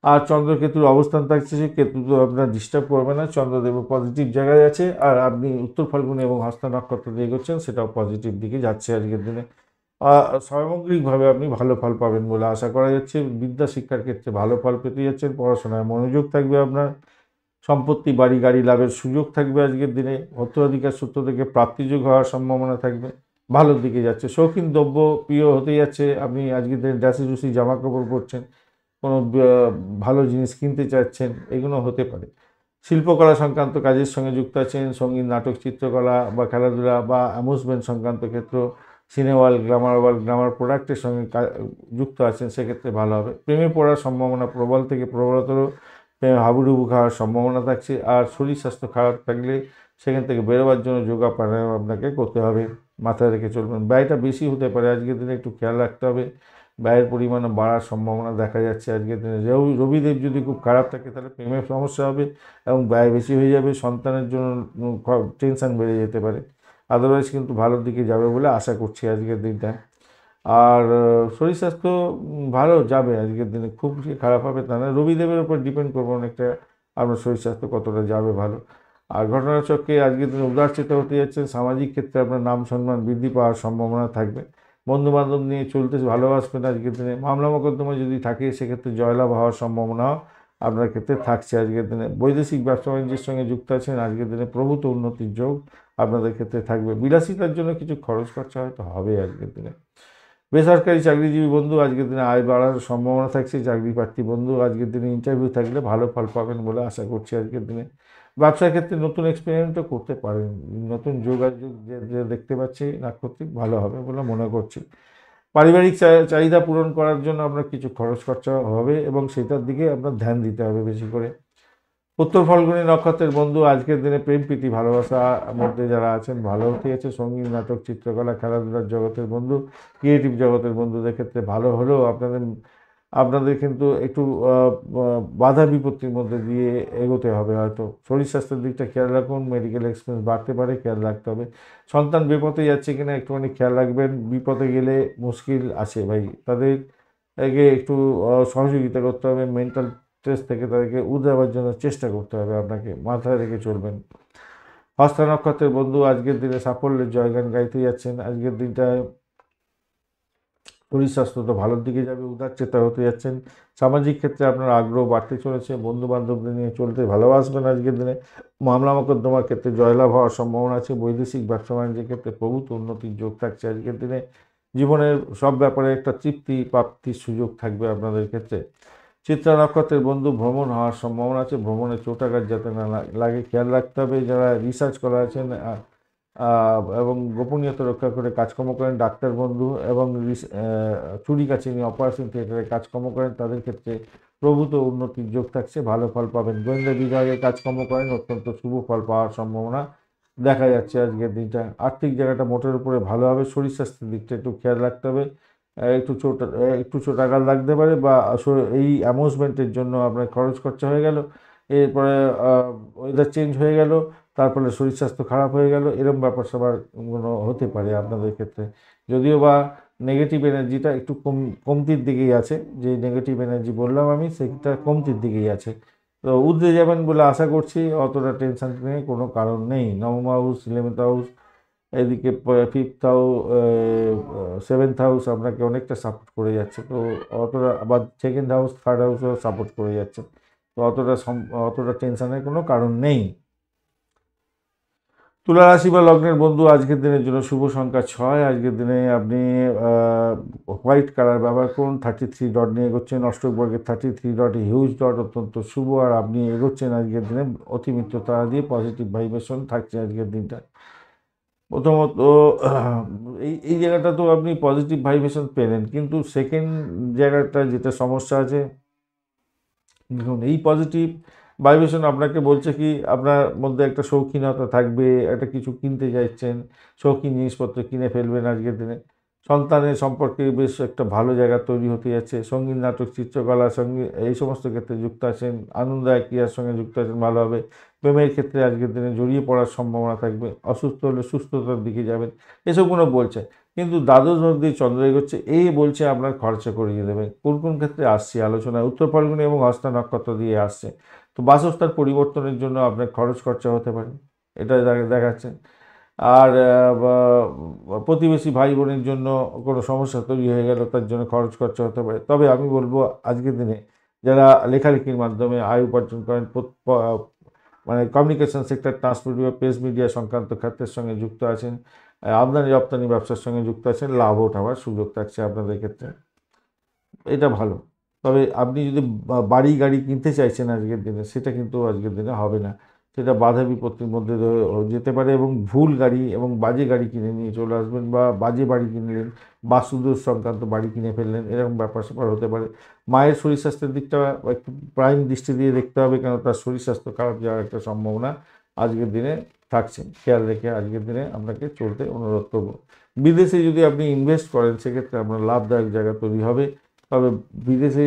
আর চন্দ্রকেতুর অবস্থান থাকছে, সে কেতু তো আপনার ডিস্টার্ব করবে না, চন্দ্রদেব পজিটিভ জায়গায় আছে। আর আপনি উত্তর ফাল্গুনি এবং হস্তা নক্ষত্র দিয়ে এগোচ্ছেন, সেটাও পজিটিভ দিকে যাচ্ছে আজকের দিনে। সামগ্রিকভাবে আপনি ভালো ফল পাবেন বলে আশা করা যাচ্ছে। বিদ্যা শিক্ষার ক্ষেত্রে ভালো ফল পেতে যাচ্ছেন, পড়াশোনায় মনোযোগ থাকবে আপনার। সম্পত্তি, বাড়ি গাড়ি লাভের সুযোগ থাকবে আজকের দিনে। উত্তরাধিকার সূত্র থেকে প্রাপ্তিযোগ হওয়ার সম্ভাবনা থাকবে, ভালোর দিকে যাচ্ছে। শৌখিন দ্রব্য প্রিয় হতে যাচ্ছে, আপনি আজকের দিনে ডাসি ডুসি জামা কাপড় পরছেন, কোনো ভালো জিনিস কিনতে চাচ্ছেন, এগুলো হতে পারে। শিল্পকলা সংক্রান্ত কাজের সঙ্গে যুক্ত আছেন, সঙ্গীত, নাটক, চিত্রকলা বা খেলাধুলা বা অ্যামুজমেন্ট সংক্রান্ত ক্ষেত্র, সিনেমা হল, গ্ল্যামার প্রোডাক্টের সঙ্গে যুক্ত আছেন, সেক্ষেত্রে ভালো হবে। প্রেমে পড়ার সম্ভাবনা প্রবল থেকে প্রবলতর, প্রেমে হাবুডুবু খাওয়ার সম্ভাবনা থাকছে। আর শরীর স্বাস্থ্য খারাপ থাকলে সেখান থেকে বেরোবার জন্য যোগা প্রাণায়াম আপনাকে করতে হবে, মাথায় রেখে চলবেন। ব্যয়টা বেশি হতে পারে আজকের দিনে, একটু খেয়াল রাখতে হবে। ব্যয়ের পরিমাণে বাড়ার সম্ভাবনা দেখা যাচ্ছে আজকের দিনে। রবিদেব যদি খুব খারাপ থাকে তাহলে প্রেমের সমস্যা হবে এবং ব্যয় বেশি হয়ে যাবে, সন্তানের জন্য টেনশন বেড়ে যেতে পারে। আদারওয়াইজ কিন্তু ভালোর দিকে যাবে বলে আশা করছি আজকের দিনটা। আর শরীর স্বাস্থ্য ভালো যাবে আজকের দিনে, খুব খারাপ হবে তা না। রবিদেবের উপর ডিপেন্ড করবে অনেকটা আপনার শরীর স্বাস্থ্য কতটা যাবে ভালো। আর ঘটনাচক্রে আজকের দিনে উদারচিত হতে যাচ্ছেন, সামাজিক ক্ষেত্রে আপনার নাম সম্মান বৃদ্ধি পাওয়ার সম্ভাবনা থাকবে। বন্ধুবান্ধব নিয়ে চলতে ভালোবাসবেন আজকের দিনে। মামলা মোকদ্দমা যদি থাকে সেক্ষেত্রে জয়লাভ হওয়ার সম্ভাবনাও আপনার ক্ষেত্রে থাকছে আজকের দিনে। বৈদেশিক ব্যবসা বাণিজ্যের সঙ্গে যুক্ত আছেন, আজকের দিনে প্রভূত উন্নতির যোগ আপনাদের ক্ষেত্রে থাকবে। বিলাসিতার জন্য কিছু খরচ খরচা হয়তো হবে আজকের দিনে। বেসরকারি চাকরিজীবী বন্ধু, আজকের দিনে আয় বাড়ার সম্ভাবনা থাকছে। চাকরি প্রার্থী বন্ধু, আজকের দিনে ইন্টারভিউ থাকলে ভালো ফল পাবেন বলে আশা করছি আজকের দিনে। ব্যবসার ক্ষেত্রে নতুন এক্সপেরিমেন্টও করতে পারেন, নতুন যোগাযোগ যে দেখতে পাচ্ছি নাক্ষত্রিক, ভালো হবে বলে মনে করছি। পারিবারিক চাহিদা পূরণ করার জন্য আপনার কিছু খরচ খরচা হবে এবং সেটার দিকে আপনার ধ্যান দিতে হবে বেশি করে। উত্তর ফাল্গুনী নক্ষত্রের বন্ধু আজকের দিনে প্রেম প্রীতি ভালোবাসার মধ্যে যারা আছেন ভালো হতে আছে। সঙ্গীত, নাটক, চিত্রকলা, খেলাধুলার জগতের বন্ধু, ক্রিয়েটিভ জগতের বন্ধুদের ক্ষেত্রে ভালো হলেও আপনাদের আপনাদের কিন্তু একটু বাধা বিপত্তির মধ্যে দিয়ে এগোতে হবে। হয়তো শরীর স্বাস্থ্যের দিকটা খেয়াল রাখুন, মেডিকেল এক্সপেন্স বাড়তে পারে, খেয়াল রাখতে হবে। সন্তান বিপদে যাচ্ছে কিনা একটুখানি খেয়াল রাখবেন, বিপদে গেলে মুশকিল আছে ভাই। তাদেরকে একটু সহযোগিতা করতে হবে, মেন্টাল স্ট্রেস থেকে তাদেরকে উদ্ধারের জন্য চেষ্টা করতে হবে, আপনাকে মাথায় রেখে চলবেন। হস্তা নক্ষত্রের বন্ধু আজকের দিনে সাফল্যের জয়গান গাইতে যাচ্ছেন। আজকের দিনটায় শরীর স্বাস্থ্য তো ভালোর দিকে যাবে, উদার চেতা হতে যাচ্ছেন। সামাজিক ক্ষেত্রে আপনার আগ্রহ বাড়তে চলেছে, বন্ধু বান্ধবদের নিয়ে চলতে ভালোবাসবেন। আজকের দিনে মামলা মোকদ্দমার ক্ষেত্রে জয়লাভ হওয়ার সম্ভাবনা আছে। বৈদেশিক ব্যবসা বাণিজ্যের ক্ষেত্রে প্রভূত উন্নতির যোগ থাকছে। আজকের দিনে জীবনের সব ব্যাপারে একটা তৃপ্তি প্রাপ্তির সুযোগ থাকবে আপনাদের ক্ষেত্রে। চিত্রা নক্ষত্রের বন্ধু ভ্রমণ হওয়ার সম্ভাবনা আছে। ভ্রমণে চোটাঘাত যাতে না লাগে খেয়াল রাখতে হবে। যারা রিসার্চ করা আছেন এবং গোপনীয়তা রক্ষা করে কাজকর্ম করেন, ডাক্তার বন্ধু এবং চুরি কাচিনি অপারেশন থিয়েটারে কাজকর্ম করেন, তাদের ক্ষেত্রে প্রভূত উন্নতির যোগ থাকছে, ভালো ফল পাবেন। গোয়েন্দা বিভাগে কাজকর্ম করেন, অত্যন্ত শুভ ফল পাওয়ার সম্ভাবনা দেখা যাচ্ছে আজকের দিনটা। আর্থিক জায়গাটা মোটের উপরে ভালো হবে। শরীর স্বাস্থ্যের দিকটা একটু খেয়াল রাখতে হবে। একটু চোটাঘাত লাগতে পারে বা এই অ্যামিউজমেন্টের জন্য আপনার খরচ খরচা হয়ে গেল, এরপরে ওয়েদার চেঞ্জ হয়ে গেল, তার ফলে শরীর স্বাস্থ্য খারাপ হয়ে গেল, এরকম ব্যাপার স্যাপার কোনো হতে পারে আপনাদের ক্ষেত্রে। যদিও বা নেগেটিভ এনার্জিটা একটু কমতির দিকেই আছে, যে নেগেটিভ এনার্জি বললাম আমি সেটা কমতির দিকেই আছে। তো উদ্রে যাবেন বলে আশা করছি, অতটা টেনশন নিয়ে কোনো কারণ নেই। নবম হাউস, 11th হাউস, এদিকে 5th হাউস, 7th হাউস আপনাকে অনেকটা সাপোর্ট করে যাচ্ছে। তো অতটা আবার 2nd হাউস, 3rd হাউসও সাপোর্ট করে যাচ্ছে। তো অতটা টেনশনের কোনো কারণ নেই। তুলা রাশি বা লগ্নের বন্ধু আজকের দিনের জন্য শুভ সংখ্যা 6। আজকের দিনে আপনি হোয়াইট কালার ব্যবহার করুন। 33 ডট নিয়ে এগোচ্ছেন। অষ্টক বর্গের 33 ডট হিউজ ডট, অত্যন্ত শুভ। আর আপনি এগোচ্ছেন আজকের দিনে অতিমিত্র তারা দিয়ে, পজিটিভ ভাইব্রেশন থাকছে আজকের দিনটা। প্রথমত এই এই জায়গাটা তো আপনি পজিটিভ ভাইব্রেশন পেলেন, কিন্তু সেকেন্ড জায়গাটা যেটা সমস্যা আছে, দেখুন এই পজিটিভ ভাইব্রেশন আপনাকে বলছে কি আপনার মধ্যে একটা শৌখিনতা থাকবে, একটা কিছু কিনতে চাইছেন, শৌখিন জিনিসপত্র কিনে ফেলবেন আজকের দিনে। সন্তানের সম্পর্কে বেশ একটা ভালো জায়গা তৈরি হতে যাচ্ছে। সঙ্গীত, নাটক, চিত্রকলা, সঙ্গীত এই সমস্ত ক্ষেত্রে যুক্ত আছেন। আনন্দায়ক ক্রিয়ার সঙ্গে যুক্ত আছেন, ভালো হবে। প্রেমের ক্ষেত্রে আজকের দিনে জড়িয়ে পড়ার সম্ভাবনা থাকবে। অসুস্থ হলে সুস্থতার দিকে যাবেন, এসবগুলো বলছে। কিন্তু দ্বাদশ ভাব দিয়ে চন্দ্র এগোচ্ছে, এই বলছে আপনার খরচা করিয়ে দেবে। কোন কোন ক্ষেত্রে আসছে আলোচনায়, উত্তর ফাল্গুনী এবং হস্তা নক্ষত্র দিয়ে আসছে। তো বাসস্থান পরিবর্তনের জন্য আপনার খরচ খরচা হতে পারে, এটা দেখাচ্ছে। আর প্রতিবেশী ভাই বোনের জন্য কোনো সমস্যা তৈরি হয়ে গেল, তার জন্য খরচ খরচা হতে পারে। তবে আমি বলবো আজকের দিনে যারা লেখালেখির মাধ্যমে আয় উপার্জন করেন, মানে কমিউনিকেশন সেক্টর, ট্রান্সপোর্ট বা প্রেস মিডিয়া সংক্রান্ত ক্ষেত্রের সঙ্গে যুক্ত আছেন, আমদানি রপ্তানি ব্যবসার সঙ্গে যুক্ত আছেন, লাভ ওঠাবার সুযোগ থাকছে আপনাদের ক্ষেত্রে, এটা ভালো। তবে আপনি যদি বাড়ি গাড়ি কিনতে চাইছেন আজকের দিনে, সেটা কিন্তু আজকের দিনে হবে না। সেটা বাধা বিপত্তির মধ্যে যেতে পারে এবং ভুল গাড়ি এবং বাজে গাড়ি কিনে নিয়ে চলে আসবেন, বা বাজে বাড়ি কিনলেন, বাস্তুদোষ সংক্রান্ত বাড়ি কিনে ফেললেন, এরকম ব্যাপার স্যাপার হতে পারে। মায়ের শরীর স্বাস্থ্যের দিকটা একটু প্রাইম দৃষ্টি দিয়ে দেখতে হবে, কেন তার শরীর স্বাস্থ্য খারাপ যাওয়ার একটা সম্ভাবনা আজকের দিনে থাকছে। খেয়াল রেখে আজকের দিনে আপনাকে চলতে অনুরোধ করব। বিদেশে যদি আপনি ইনভেস্ট করেন, সেক্ষেত্রে আপনার লাভদায়ক জায়গা তৈরি হবে। তবে বিদেশে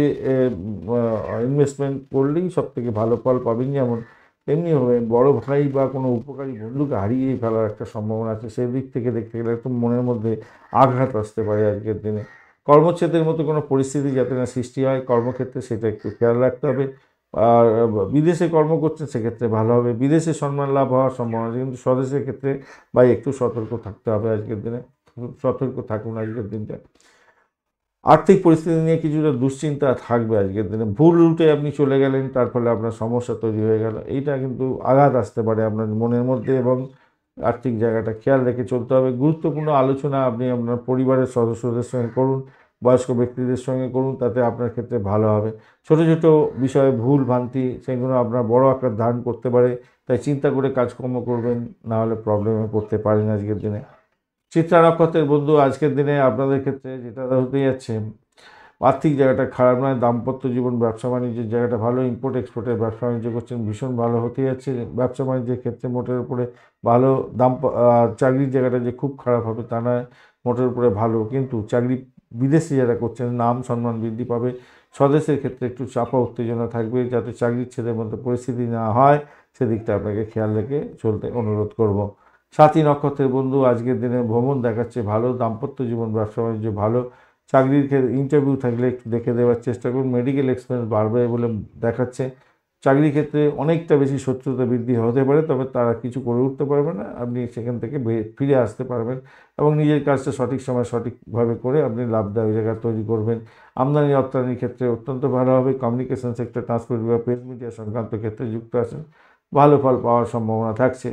ইনভেস্টমেন্ট করলেই সবথেকে ভালো ফল পাবেন। যেমন এমনিভাবে বড় ভাই বা কোনো উপকারী বন্ধুকে হারিয়ে ফেলার একটা সম্ভাবনা আছে, সেদিক থেকে দেখতে গেলে একটু মনের মধ্যে আঘাত আসতে পারে আজকের দিনে। কর্মচ্ছেদের মতো কোনো পরিস্থিতি যাতে না সৃষ্টি হয় কর্মক্ষেত্রে, সেটা একটু খেয়াল রাখতে হবে। আর বিদেশে কর্ম করছেন, সেক্ষেত্রে ভালো হবে। বিদেশে সম্মান লাভ হওয়ার সম্ভাবনা আছে, কিন্তু স্বদেশের ক্ষেত্রে ভাই একটু সতর্ক থাকতে হবে আজকের দিনে। সতর্ক থাকুন আজকের দিনটা। আর্থিক পরিস্থিতি নিয়ে কিছুটা দুশ্চিন্তা থাকবে আজকের দিনে। ভুল রুটে আপনি চলে গেলেন, তার ফলে আপনার সমস্যা তৈরি হয়ে গেল, এইটা কিন্তু আঘাত আসতে পারে আপনার মনের মধ্যে, এবং আর্থিক জায়গাটা খেয়াল রেখে চলতে হবে। গুরুত্বপূর্ণ আলোচনা আপনি আপনার পরিবারের সদস্যদের সঙ্গে করুন, বয়স্ক ব্যক্তিদের সঙ্গে করুন, তাতে আপনার ক্ষেত্রে ভালো হবে। ছোট ছোট বিষয়ে ভুল ভ্রান্তি, সেগুলো আপনার বড় আকার ধারণ করতে পারে, তাই চিন্তা করে কাজকর্ম করবেন, না হলে প্রবলেমে পড়তে পারেন আজকের দিনে। চিত্রা নক্ষত্রের বন্ধু আজকের দিনে আপনাদের ক্ষেত্রে যেটা হতে যাচ্ছে, আর্থিক জায়গাটা খারাপ নয়, দাম্পত্য জীবন ব্যবসা বাণিজ্যের জায়গাটা ভালো, ইম্পোর্ট এক্সপোর্টের ব্যবসা বাণিজ্য করছেন ভীষণ ভালো হতে যাচ্ছে, ব্যবসা বাণিজ্যের ক্ষেত্রে মোটের উপরে ভালো। চাকরির জায়গাটা যে খুব খারাপ হবে তা নয়, মোটের উপরে ভালো, কিন্তু চাকরি বিদেশে যারা করছেন নাম সম্মান বৃদ্ধি পাবে, স্বদেশের ক্ষেত্রে একটু চাপা উত্তেজনা থাকবে, যাতে চাকরির ছেলের মধ্যে পরিস্থিতি না হয় সেদিকটা আপনাকে খেয়াল রেখে চলতে অনুরোধ করব। সাথী নক্ষত্রের বন্ধু আজকের দিনে ভ্রমণ দেখাচ্ছে ভালো, দাম্পত্য জীবন ব্যবসা বাণিজ্য ভালো, চাকরির ক্ষেত্রে ইন্টারভিউ থাকলে একটু দেখে দেওয়ার চেষ্টা করুন, মেডিকেল এক্সপেন্স বাড়বে বলে দেখাচ্ছে। চাকরির ক্ষেত্রে অনেকটা বেশি শত্রুতা বৃদ্ধি হতে পারে, তবে তারা কিছু করে উঠতে পারবে না, আপনি সেখান থেকে ফিরে আসতে পারবেন এবং নিজের কাজটা সঠিক সময় সঠিকভাবে করে আপনি লাভদায়ক জায়গা তৈরি করবেন। আমদানি রপ্তানির ক্ষেত্রে অত্যন্ত ভালো হবে, কমিউনিকেশন সেক্টর, ট্রান্সপোর্ট বা প্রেস মিডিয়া সংক্রান্ত ক্ষেত্রে যুক্ত আছেন, ভালো ফল পাওয়ার সম্ভাবনা থাকছে।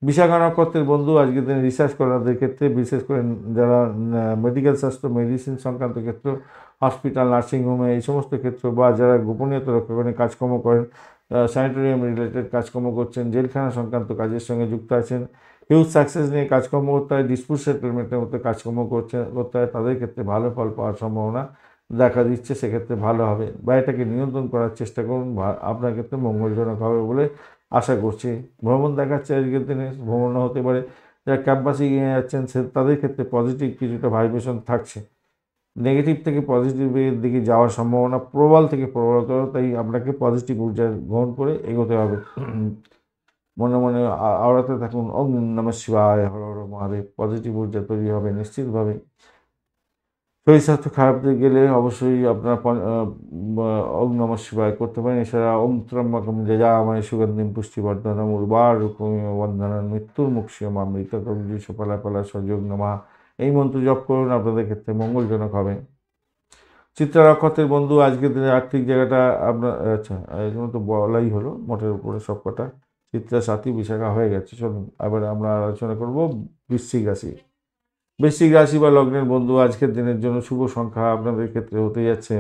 বিশাখা নক্ষত্রের বন্ধু আজকের দিনে রিসার্চ করাদের ক্ষেত্রে, বিশেষ করে যারা মেডিকেল স্বাস্থ্য মেডিসিন সংক্রান্ত ক্ষেত্র, হসপিটাল নার্সিংহোমে এই সমস্ত ক্ষেত্র, বা যারা গোপনীয়তা রক্ষা করে কাজকর্ম করেন, স্যানিটোরিয়াম রিলেটেড কাজকর্ম করছেন, জেলখানা সংক্রান্ত কাজের সঙ্গে যুক্ত আছেন, হিউজ সাকসেস নিয়ে কাজকর্ম করতে হয়, ডিসপুট সেটেলমেন্টের মতো কাজকর্ম করতে হয়, তাদের ক্ষেত্রে ভালো ফল পাওয়ার সম্ভাবনা দেখা দিচ্ছে, সেক্ষেত্রে ভালো হবে। ব্যয়টাকে নিয়ন্ত্রণ করার চেষ্টা করুন, আপনার ক্ষেত্রে মঙ্গলজনক হবে বলে আশা করছি। ভ্রমণ দেখাচ্ছে আজকের দিনে, ভ্রমণও হতে পারে, যারা ক্যাম্পাসে গিয়ে যাচ্ছেন তাদের ক্ষেত্রে পজিটিভ কিছুটা ভাইব্রেশন থাকছে, নেগেটিভ থেকে পজিটিভের দিকে যাওয়ার সম্ভাবনা প্রবল থেকে প্রবলতর, তাই আপনাকে পজিটিভ ঊর্জা গ্রহণ করে এগোতে হবে। মনে মনে আওড়াতে থাকুন ওম নমঃ শিবায়, হর হর মহাদেব, পজিটিভ ঊর্জা তৈরি হবে নিশ্চিতভাবে। শরীর স্বাস্থ্য খারাপ গেলে অবশ্যই আপনারা ওম নমঃ শিবায় করতে পারেন। এছাড়া ওম ত্র্যম্বকম যজামহে সুগন্ধিম পুষ্টিবর্ধনম উর্বারুকমিব বন্ধনান মৃত্যুর্মুক্ষীয়ম অমৃততম সুফলাফলা সযোগ নমঃ, এই মন্ত্র জপ করুন, আপনাদের ক্ষেত্রে মঙ্গলজনক হবে। চিত্রা নক্ষত্রের বন্ধু আজকের দিনে আর্থিক জায়গাটা আপনার, আচ্ছা এগুলো তো বলাই হলো মোটের উপরে সব কটা, চিত্রা সাথী বিশাখা হয়ে গেছে। চলুন এবার আমরা আলোচনা করব বৃশ্চিক রাশি। বৃশ্চিক রাশি বা লগ্নের বন্ধু আজকের দিনের জন্য শুভ সংখ্যা আপনাদের ক্ষেত্রে হতে যাচ্ছে,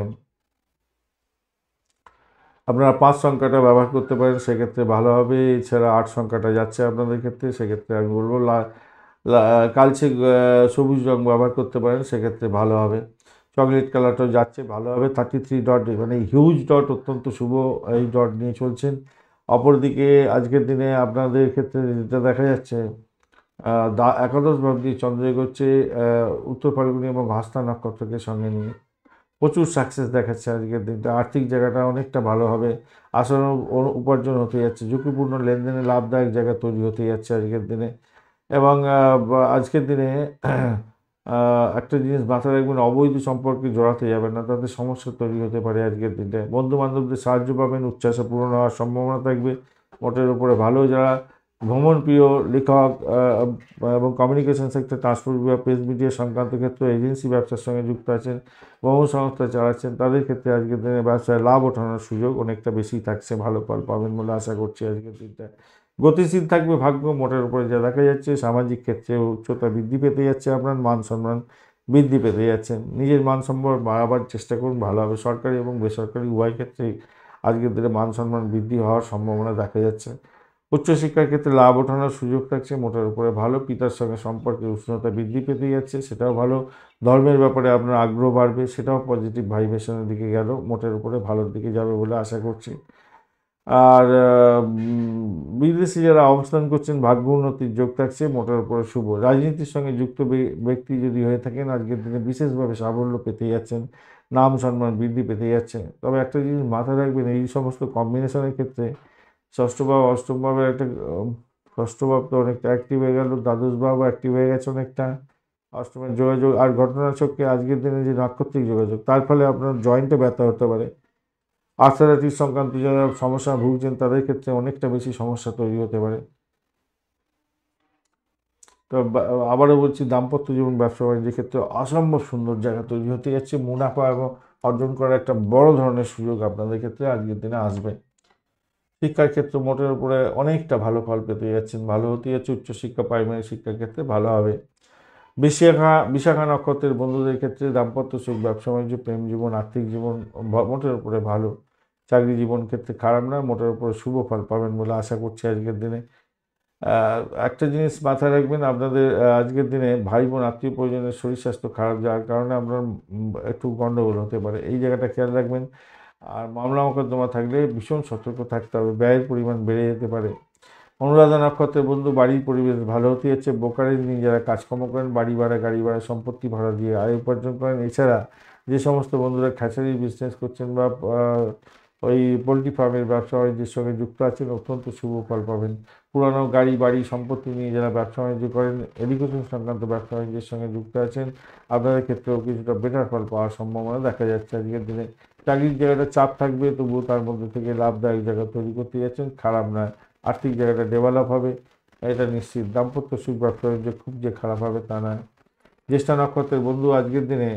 আপনারা 5 সংখ্যাটা ব্যবহার করতে পারেন, সেক্ষেত্রে ভালো হবে। এছাড়া 8 সংখ্যাটা যাচ্ছে আপনাদের ক্ষেত্রে, সেক্ষেত্রে আমি বলবো কালচে সবুজ রং ব্যবহার করতে পারেন, সেক্ষেত্রে ভালো হবে। চকলেট কালারটাও যাচ্ছে, ভালো হবে। 33 ডট, মানে হিউজ ডট, অত্যন্ত শুভ এই ডট নিয়ে চলছেন। অপরদিকে আজকের দিনে আপনাদের ক্ষেত্রে যেটা দেখা যাচ্ছে, একাদশ ভাবটি চন্দ্র এগোচ্ছে উত্তর ফাল্গুনি এবং হস্তা নক্ষত্রকে সঙ্গে নিয়ে, প্রচুর সাকসেস দেখাচ্ছে আজকের দিনটা। আর্থিক জায়গাটা অনেকটা ভালো হবে, আসল উপার্জন হতে যাচ্ছে, ঝুঁকিপূর্ণ লেনদেনে লাভদায়ক জায়গা তৈরি হতে যাচ্ছে আজকের দিনে। এবং আজকের দিনে একটা জিনিস মাথায় রাখবেন, অবৈধ সম্পর্কে জড়াতে যাবেন না, তাদের সমস্যা তৈরি হতে পারে আজকের দিনটায়। বন্ধু বান্ধবদের সাহায্য পাবেন, উচ্চাশা পূরণ হওয়ার সম্ভাবনা থাকবে, মোটের উপরে ভালো। যারা ভ্রমণ প্রিয় লেখক এবং কমিউনিকেশন সেক্টর, ট্রান্সপোর্ট বা প্রেস মিডিয়া সংক্রান্ত ক্ষেত্রে, এজেন্সি ব্যবসার সঙ্গে যুক্ত আছেন, ভ্রমণ সংস্থা চালাচ্ছেন, তাদের ক্ষেত্রে আজকের দিনে ব্যবসায় লাভ ওঠানোর সুযোগ অনেকটা বেশি থাকছে, ভালো ফল পাবেন বলে আশা করছি আজকের দিনটা। গতিশীল থাকবে ভাগ্য, মোটের উপরে যা দেখা যাচ্ছে। সামাজিক ক্ষেত্রে উচ্চতা বৃদ্ধি পেতে যাচ্ছে, আপনার মান সম্মান বৃদ্ধি পেতে যাচ্ছেন, নিজের মান সম্মান বাড়াবার চেষ্টা করুন, ভালো হবে। সরকারি এবং বেসরকারি উভয় ক্ষেত্রেই আজকের দিনে মান সম্মান বৃদ্ধি হওয়ার সম্ভাবনা দেখা যাচ্ছে। উচ্চশিক্ষার ক্ষেত্রে লাভ ওঠানোর সুযোগ থাকছে, মোটের উপরে ভালো। পিতার সঙ্গে সম্পর্কের উষ্ণতা বৃদ্ধি পেতে যাচ্ছে, সেটাও ভালো। ধর্মের ব্যাপারে আপনার আগ্রহ বাড়বে, সেটাও পজিটিভ ভাইব্রেশনের দিকে গেল, মোটের উপরে ভালোর দিকে যাবে বলে আশা করছি। আর বিদেশে যারা অবস্থান করছেন, ভাগ্য উন্নতির যোগ থাকছে, মোটের উপরে শুভ। রাজনীতির সঙ্গে যুক্ত ব্যক্তি যদি হয়ে থাকেন, আজকের দিনে বিশেষভাবে সাফল্য পেতে যাচ্ছেন, নাম সম্মান বৃদ্ধি পেতে যাচ্ছে। তবে একটা জিনিস মাথায় রাখবেন, এই সমস্ত কম্বিনেশনের ক্ষেত্রে ষষ্ঠ ভাব অষ্টম ভাবের একটা ষষ্ঠ ভাব তো অনেকটা অ্যাক্টিভ হয়ে গেল, দ্বাদশ ভাবও অ্যাক্টিভ হয়ে গেছে অনেকটা, অষ্টমের যোগাযোগ আর ঘটনাচক্রে আজকের দিনে যে নাক্ষত্রিক যোগাযোগ, তার ফলে আপনার জয়েন্টে ব্যথা হতে পারে। আর্থারাইটিস সংক্রান্ত যারা সমস্যা ভুগছেন, তাদের ক্ষেত্রে অনেকটা বেশি সমস্যা তৈরি হতে পারে। তো আবারও বলছি, দাম্পত্য জীবন ব্যবসা বাণিজ্যের ক্ষেত্রে অসম্ভব সুন্দর জায়গা তৈরি হতে যাচ্ছে, মুনাফা এবং অর্জন করার একটা বড় ধরনের সুযোগ আপনাদের ক্ষেত্রে আজকের দিনে আসবে। শিক্ষার ক্ষেত্রে মোটের উপরে অনেকটা ভালো ফল পেতে যাচ্ছেন, ভালো হতে যাচ্ছে। উচ্চশিক্ষা প্রাইমারি শিক্ষার ক্ষেত্রে ভালো হবে। বিশাখা নক্ষত্রের বন্ধুদের ক্ষেত্রে দাম্পত্য সুখ, ব্যবসা বাণিজ্য, প্রেম জীবন, আর্থিক জীবন মোটের উপরে ভালো। চাকরি জীবন ক্ষেত্রে খারাপ না, মোটের উপরে শুভ ফল পাবেন বলে আশা করছি আজকের দিনে। একটা জিনিস মাথায় রাখবেন, আপনাদের আজকের দিনে ভাই বোন আত্মীয় পরিজনের শরীর স্বাস্থ্য খারাপ যাওয়ার কারণে আপনার একটু গণ্ডগোল হতে পারে, এই জায়গাটা খেয়াল রাখবেন। আর মামলা মোকদ্দমা থাকলে ভীষণ সতর্ক থাকতে হবে, ব্যয়ের পরিমাণ বেড়ে যেতে পারে। অনুরাধা নক্ষত্রের বন্ধু, বাড়ির পরিবেশ ভালো হতে যাচ্ছে। ব্রোকারেজ নিয়ে যারা কাজকর্ম করেন, বাড়ি ভাড়া, গাড়ি ভাড়া, সম্পত্তি ভাড়া দিয়ে আয় উপার্জন করেন। এছাড়া যে সমস্ত বন্ধুরা খ্যাচারির বিজনেস করছেন বা ওই পোলট্রি ফার্মের ব্যবসা বাণিজ্যের সঙ্গে যুক্ত আছেন, অত্যন্ত শুভ ফল পাবেন। পুরানো গাড়ি বাড়ি সম্পত্তি নিয়ে যারা ব্যবসা বাণিজ্য করেন, এডুকেশন সংক্রান্ত ব্যবসা বাণিজ্যের সঙ্গে যুক্ত আছেন, আপনাদের ক্ষেত্রেও কিছুটা বেটার ফল পাওয়ার সম্ভাবনা দেখা যাচ্ছে আজকের দিনে। চাকরির জায়গাটা চাপ থাকবে, তবুও তার মধ্যে থেকে লাভদায়ক জায়গা তৈরি করতে যাচ্ছেন, খারাপ নয়। আর্থিক জায়গাটা ডেভেলপ হবে, এটা নিশ্চিত। দাম্পত্য সুখ ব্যবসা বাণিজ্য খুব যে খারাপ হবে তা নয়। জ্যেষ্ঠা নক্ষত্রের বন্ধু, আজকের দিনে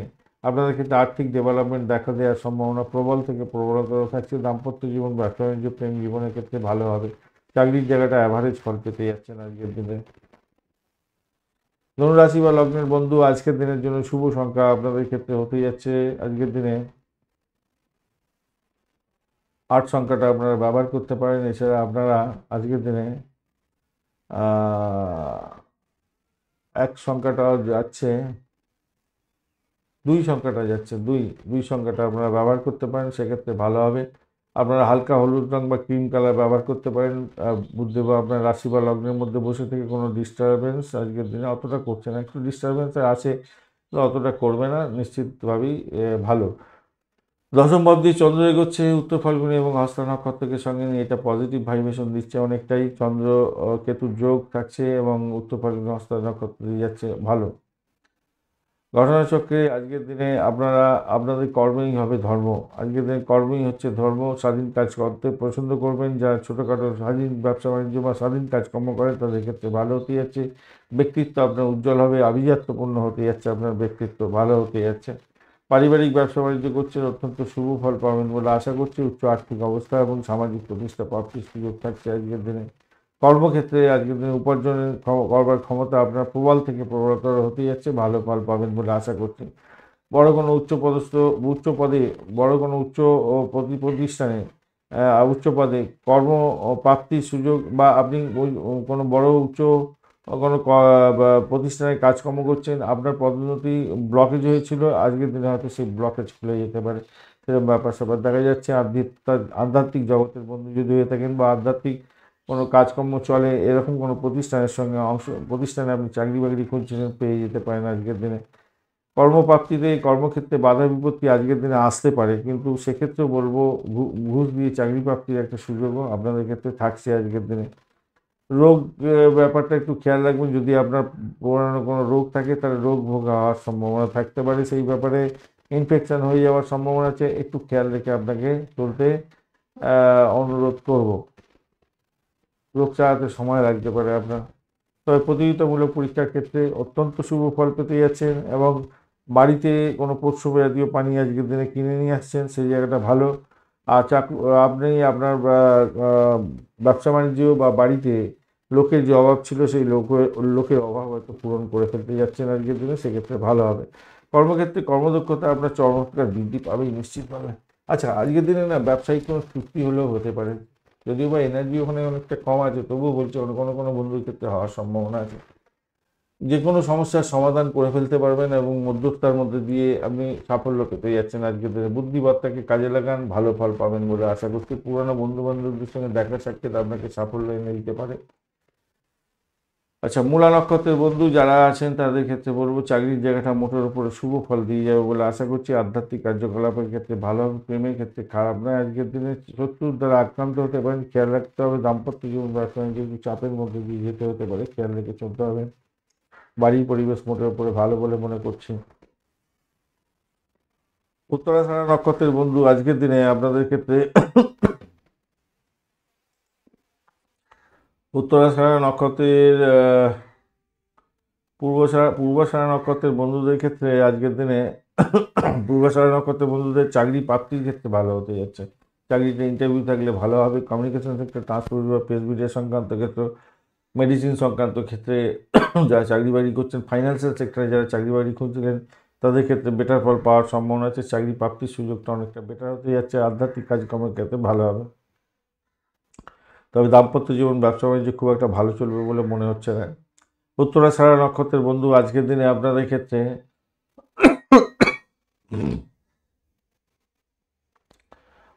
আপনাদের ক্ষেত্রে আর্থিক ডেভেলপমেন্ট দেখা দেওয়ার সম্ভাবনা প্রবল থেকে প্রবলতর থাকছে। দাম্পত্য জীবন, ব্যবসা বাণিজ্য, প্রেম জীবনের ক্ষেত্রে ভালো হবে। চাকরির জায়গাটা অ্যাভারেজ ফল পেতে যাচ্ছেন আজকের দিনে। ধনুরাশি বা লগ্নের বন্ধু, আজকের দিনের জন্য শুভ সংখ্যা আপনাদের ক্ষেত্রে হতে যাচ্ছে আজকের দিনে 8 সংখ্যাটা আপনারা ব্যবহার করতে পারেন। এছাড়া আপনারা আজকের দিনে 1 সংখ্যাটা যাচ্ছে, 2 সংখ্যাটা যাচ্ছে, 2 সংখ্যাটা আপনারা ব্যবহার করতে পারেন, সেক্ষেত্রে ভালো হবে। আপনারা হালকা হলুদ রং বা ক্রিম কালার ব্যবহার করতে পারেন। বুধদেব আপনার রাশি বা লগ্নের মধ্যে বসে থেকে কোনো ডিস্টারবেন্স আজকের দিনে অতটা করছে না, একটু ডিস্টারবেন্স আছে, অতটা করবে না, নিশ্চিতভাবেই ভালো। দশম ভাব দিয়ে চন্দ্র এগোচ্ছে উত্তর ফাল্গুনী এবং হস্তা নক্ষত্রকে সঙ্গে নিয়ে, এটা পজিটিভ ভাইব্রেশন দিচ্ছে অনেকটাই। চন্দ্র কেতুর যোগ থাকছে এবং উত্তর ফাল্গুনী হস্তা নক্ষত্র দিয়ে যাচ্ছে, ভালো। ঘটনাচক্রে আজকের দিনে আপনারা আপনাদের কর্মই হবে ধর্ম। আজকের দিনে কর্মই হচ্ছে ধর্ম। স্বাধীন কাজ করতে পছন্দ করবেন, যারা ছোটোখাটো স্বাধীন ব্যবসা বাণিজ্য বা স্বাধীন কাজকর্ম করেন তাদের ক্ষেত্রে ভালো হতে যাচ্ছে। ব্যক্তিত্ব আপনার উজ্জ্বল হবে, আভিজাত্যপূর্ণ হতে যাচ্ছে, আপনার ব্যক্তিত্ব ভালো হতে যাচ্ছে। পারিবারিক ব্যবসা বাণিজ্য করছেন, অত্যন্ত শুভ ফল পাবেন বলে আশা করছি। উচ্চ আর্থিক অবস্থা এবং সামাজিক প্রতিষ্ঠা প্রাপ্তির সুযোগ থাকছে আজকের দিনে। কর্মক্ষেত্রে আজকের দিনে উপার্জনের করবার ক্ষমতা আপনার প্রবল থেকে প্রবলতর হতে যাচ্ছে, ভালো ফল পাবেন বলে আশা করছি। বড় কোনো উচ্চপদস্থ উচ্চ পদে বড় কোনো উচ্চ প্রতিষ্ঠানে উচ্চ পদে কর্ম প্রাপ্তির সুযোগ, বা আপনি কোনো বড় উচ্চ কোনো প্রতিষ্ঠানে কাজকর্ম করছেন, আপনার পদোন্নতি ব্লকেজ হয়েছিল, আজকের দিনে হয়তো সেই ব্লকেজ খুলে যেতে পারে, সেরকম ব্যাপার স্যাপার দেখা যাচ্ছে। আধ্যাত্মিক জগতের বন্ধু যদি হয়ে থাকেন বা আধ্যাত্মিক কোনো কাজকর্ম চলে এরকম কোনো প্রতিষ্ঠানের সঙ্গে প্রতিষ্ঠানে আপনি চাকরি বাকরি খুঁজছিলেন, পেয়ে যেতে পারেন আজকের দিনে। কর্মপ্রাপ্তিতে কর্মক্ষেত্রে বাধা বিপত্তি আজকের দিনে আসতে পারে, কিন্তু সেক্ষেত্রেও বলবো ঘুষ দিয়ে চাকরি প্রাপ্তির একটা সুযোগও আপনাদের ক্ষেত্রে থাকছে আজকের দিনে। রোগ ব্যাপারটা একটু খেয়াল রাখবেন, যদি আপনার পুরানো কোনো রোগ থাকে তাহলে রোগ ভোগ হওয়ার সম্ভাবনা থাকতে পারে, সেই ব্যাপারে ইনফেকশন হয়ে যাওয়ার সম্ভাবনা আছে, একটু খেয়াল রেখে আপনাকে চলতে অনুরোধ করব। রোগ চালাতে সময় লাগতে পারে আপনার। তবে প্রতিযোগিতামূলক পরীক্ষার ক্ষেত্রে অত্যন্ত শুভ ফল পেতে যাচ্ছেন, এবং বাড়িতে কোনো প্রস্রব জাতীয় পানি আজকের দিনে কিনে নিয়ে আসছেন, সেই জায়গাটা ভালো। আর আপনি আপনার ব্যবসা বাণিজ্য বা বাড়িতে লোকের যে অভাব ছিল, সেই লোকের অভাব হয়তো পূরণ করে ফেলতে যাচ্ছেন আজকের দিনে, সেক্ষেত্রে ভালো হবে। কর্মক্ষেত্রে কর্মদক্ষতা আপনার চরমোত্তার বৃদ্ধি পাবেই নিশ্চিতভাবে। আচ্ছা, আজকের দিনে না ব্যবসায়িক কোনো চুক্তি হলেও হতে পারে, যদিও বা এনার্জি ওখানে অনেকটা কম আছে, তবুও বলছে কোনো কোনো বন্ধুর ক্ষেত্রে হওয়ার সম্ভাবনা আছে। যে কোনো সমস্যার সমাধান করে ফেলতে পারবেন এবং মধ্যস্থার মধ্যে দিয়ে আপনি সাফল্য পেতে যাচ্ছেন আজকের দিনে। বুদ্ধিমত্তাকে কাজে লাগান, ভালো ফল পাবেন বলে আশা করছি। পুরনো বন্ধু বান্ধবদের সঙ্গে দেখা সাক্ষাৎ আপনাকে সাফল্য এনে দিতে পারে। আচ্ছা, মূলা নক্ষত্রের বন্ধু যারা আছেন তাদের ক্ষেত্রে বলবো চাকরির জায়গাটা মোটের উপরে শুভ ফল দিয়ে যাবে বলে আশা করছি। আধ্যাত্মিক কার্যকলাপের ক্ষেত্রে ভালো হবে, প্রেমের ক্ষেত্রে খারাপ নয়। আজকের দিনে শত্রুর দ্বারা আক্রান্ত হতে পারেন, খেয়াল রাখতে হবে। দাম্পত্য জীবন ব্যবসা একটু চাপের মধ্যে দিয়ে যেতে হতে পারে, খেয়াল রেখে চলতে হবে। বাড়ির পরিবেশ মোটের উপরে ভালো বলে মনে করছি। উত্তরাষাঢ়া নক্ষত্রের বন্ধু আজকের দিনে আপনাদের ক্ষেত্রে উত্তরাষাঢ়া নক্ষত্রের পূর্বাষাঢ়া নক্ষত্রের বন্ধুদের ক্ষেত্রে আজকের দিনে পূর্বাষাঢ়া নক্ষত্রের বন্ধুদের চাকরি প্রাপ্তির ক্ষেত্রে ভালো হতে যাচ্ছে। চাকরিতে ইন্টারভিউ থাকলে ভালো হবে। কমিউনিকেশন সেক্টর, ট্রান্সপোর্ট বা প্রেস মিডিয়া সংক্রান্ত ক্ষেত্র, মেডিসিন সংক্রান্ত ক্ষেত্রে যারা চাকরি বাকরি করছেন, ফাইন্যান্সিয়াল সেক্টরে যারা চাকরি বাকরি খুঁজছিলেন তাদের ক্ষেত্রে বেটার ফল পাওয়ার সম্ভাবনা আছে। চাকরি প্রাপ্তির সুযোগটা অনেকটা বেটার হতে যাচ্ছে। আধ্যাত্মিক কাজকর্মের ক্ষেত্রে ভালো হবে। তবে দাম্পত্য জীবন ব্যবসা বাণিজ্য খুব একটা ভালো চলবে বলে মনে হচ্ছে না। উত্তরাষাঢ়া নক্ষত্রের বন্ধু আজকের দিনে আপনাদের ক্ষেত্রে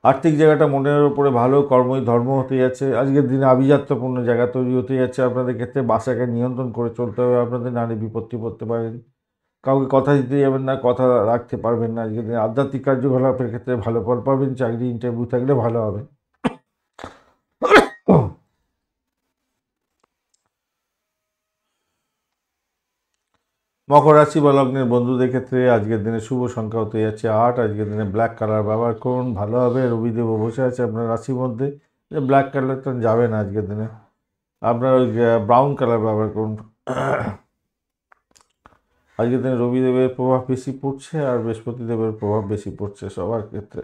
আর্থিক জায়গাটা মনের উপরে ভালো, কর্মই ধর্ম হতে যাচ্ছে। আজকের দিনে আভিজাত্যপূর্ণ জায়গা তৈরি হতে যাচ্ছে আপনাদের ক্ষেত্রে। বাসাকে নিয়ন্ত্রণ করে চলতে হবে আপনাদের, নারী বিপত্তি পড়তে পারেন। কাউকে কথা দিতে যাবেন না, কথা রাখতে পারবেন না। আজকের দিনে আধ্যাত্মিক কার্যকলাপের ক্ষেত্রে ভালো ফল পাবেন। চাকরি ইন্টারভিউ থাকলে ভালো হবে। মকর রাশি বা লগ্নের বন্ধুদের ক্ষেত্রে আজকের দিনে শুভ সংখ্যা হতে যাচ্ছে 8। আজকের দিনে ব্ল্যাক কালার ব্যবহার করুন, ভালো হবে। রবিদেব বসে আছে আপনার রাশির মধ্যে, যে ব্ল্যাক কালারটা যাবে না আজকের দিনে। আপনার ওই ব্রাউন কালার ব্যবহার করুন। আজকের দিনে রবিদেবের প্রভাব বেশি পড়ছে আর বৃহস্পতি দেবের প্রভাব বেশি পড়ছে সবার ক্ষেত্রে।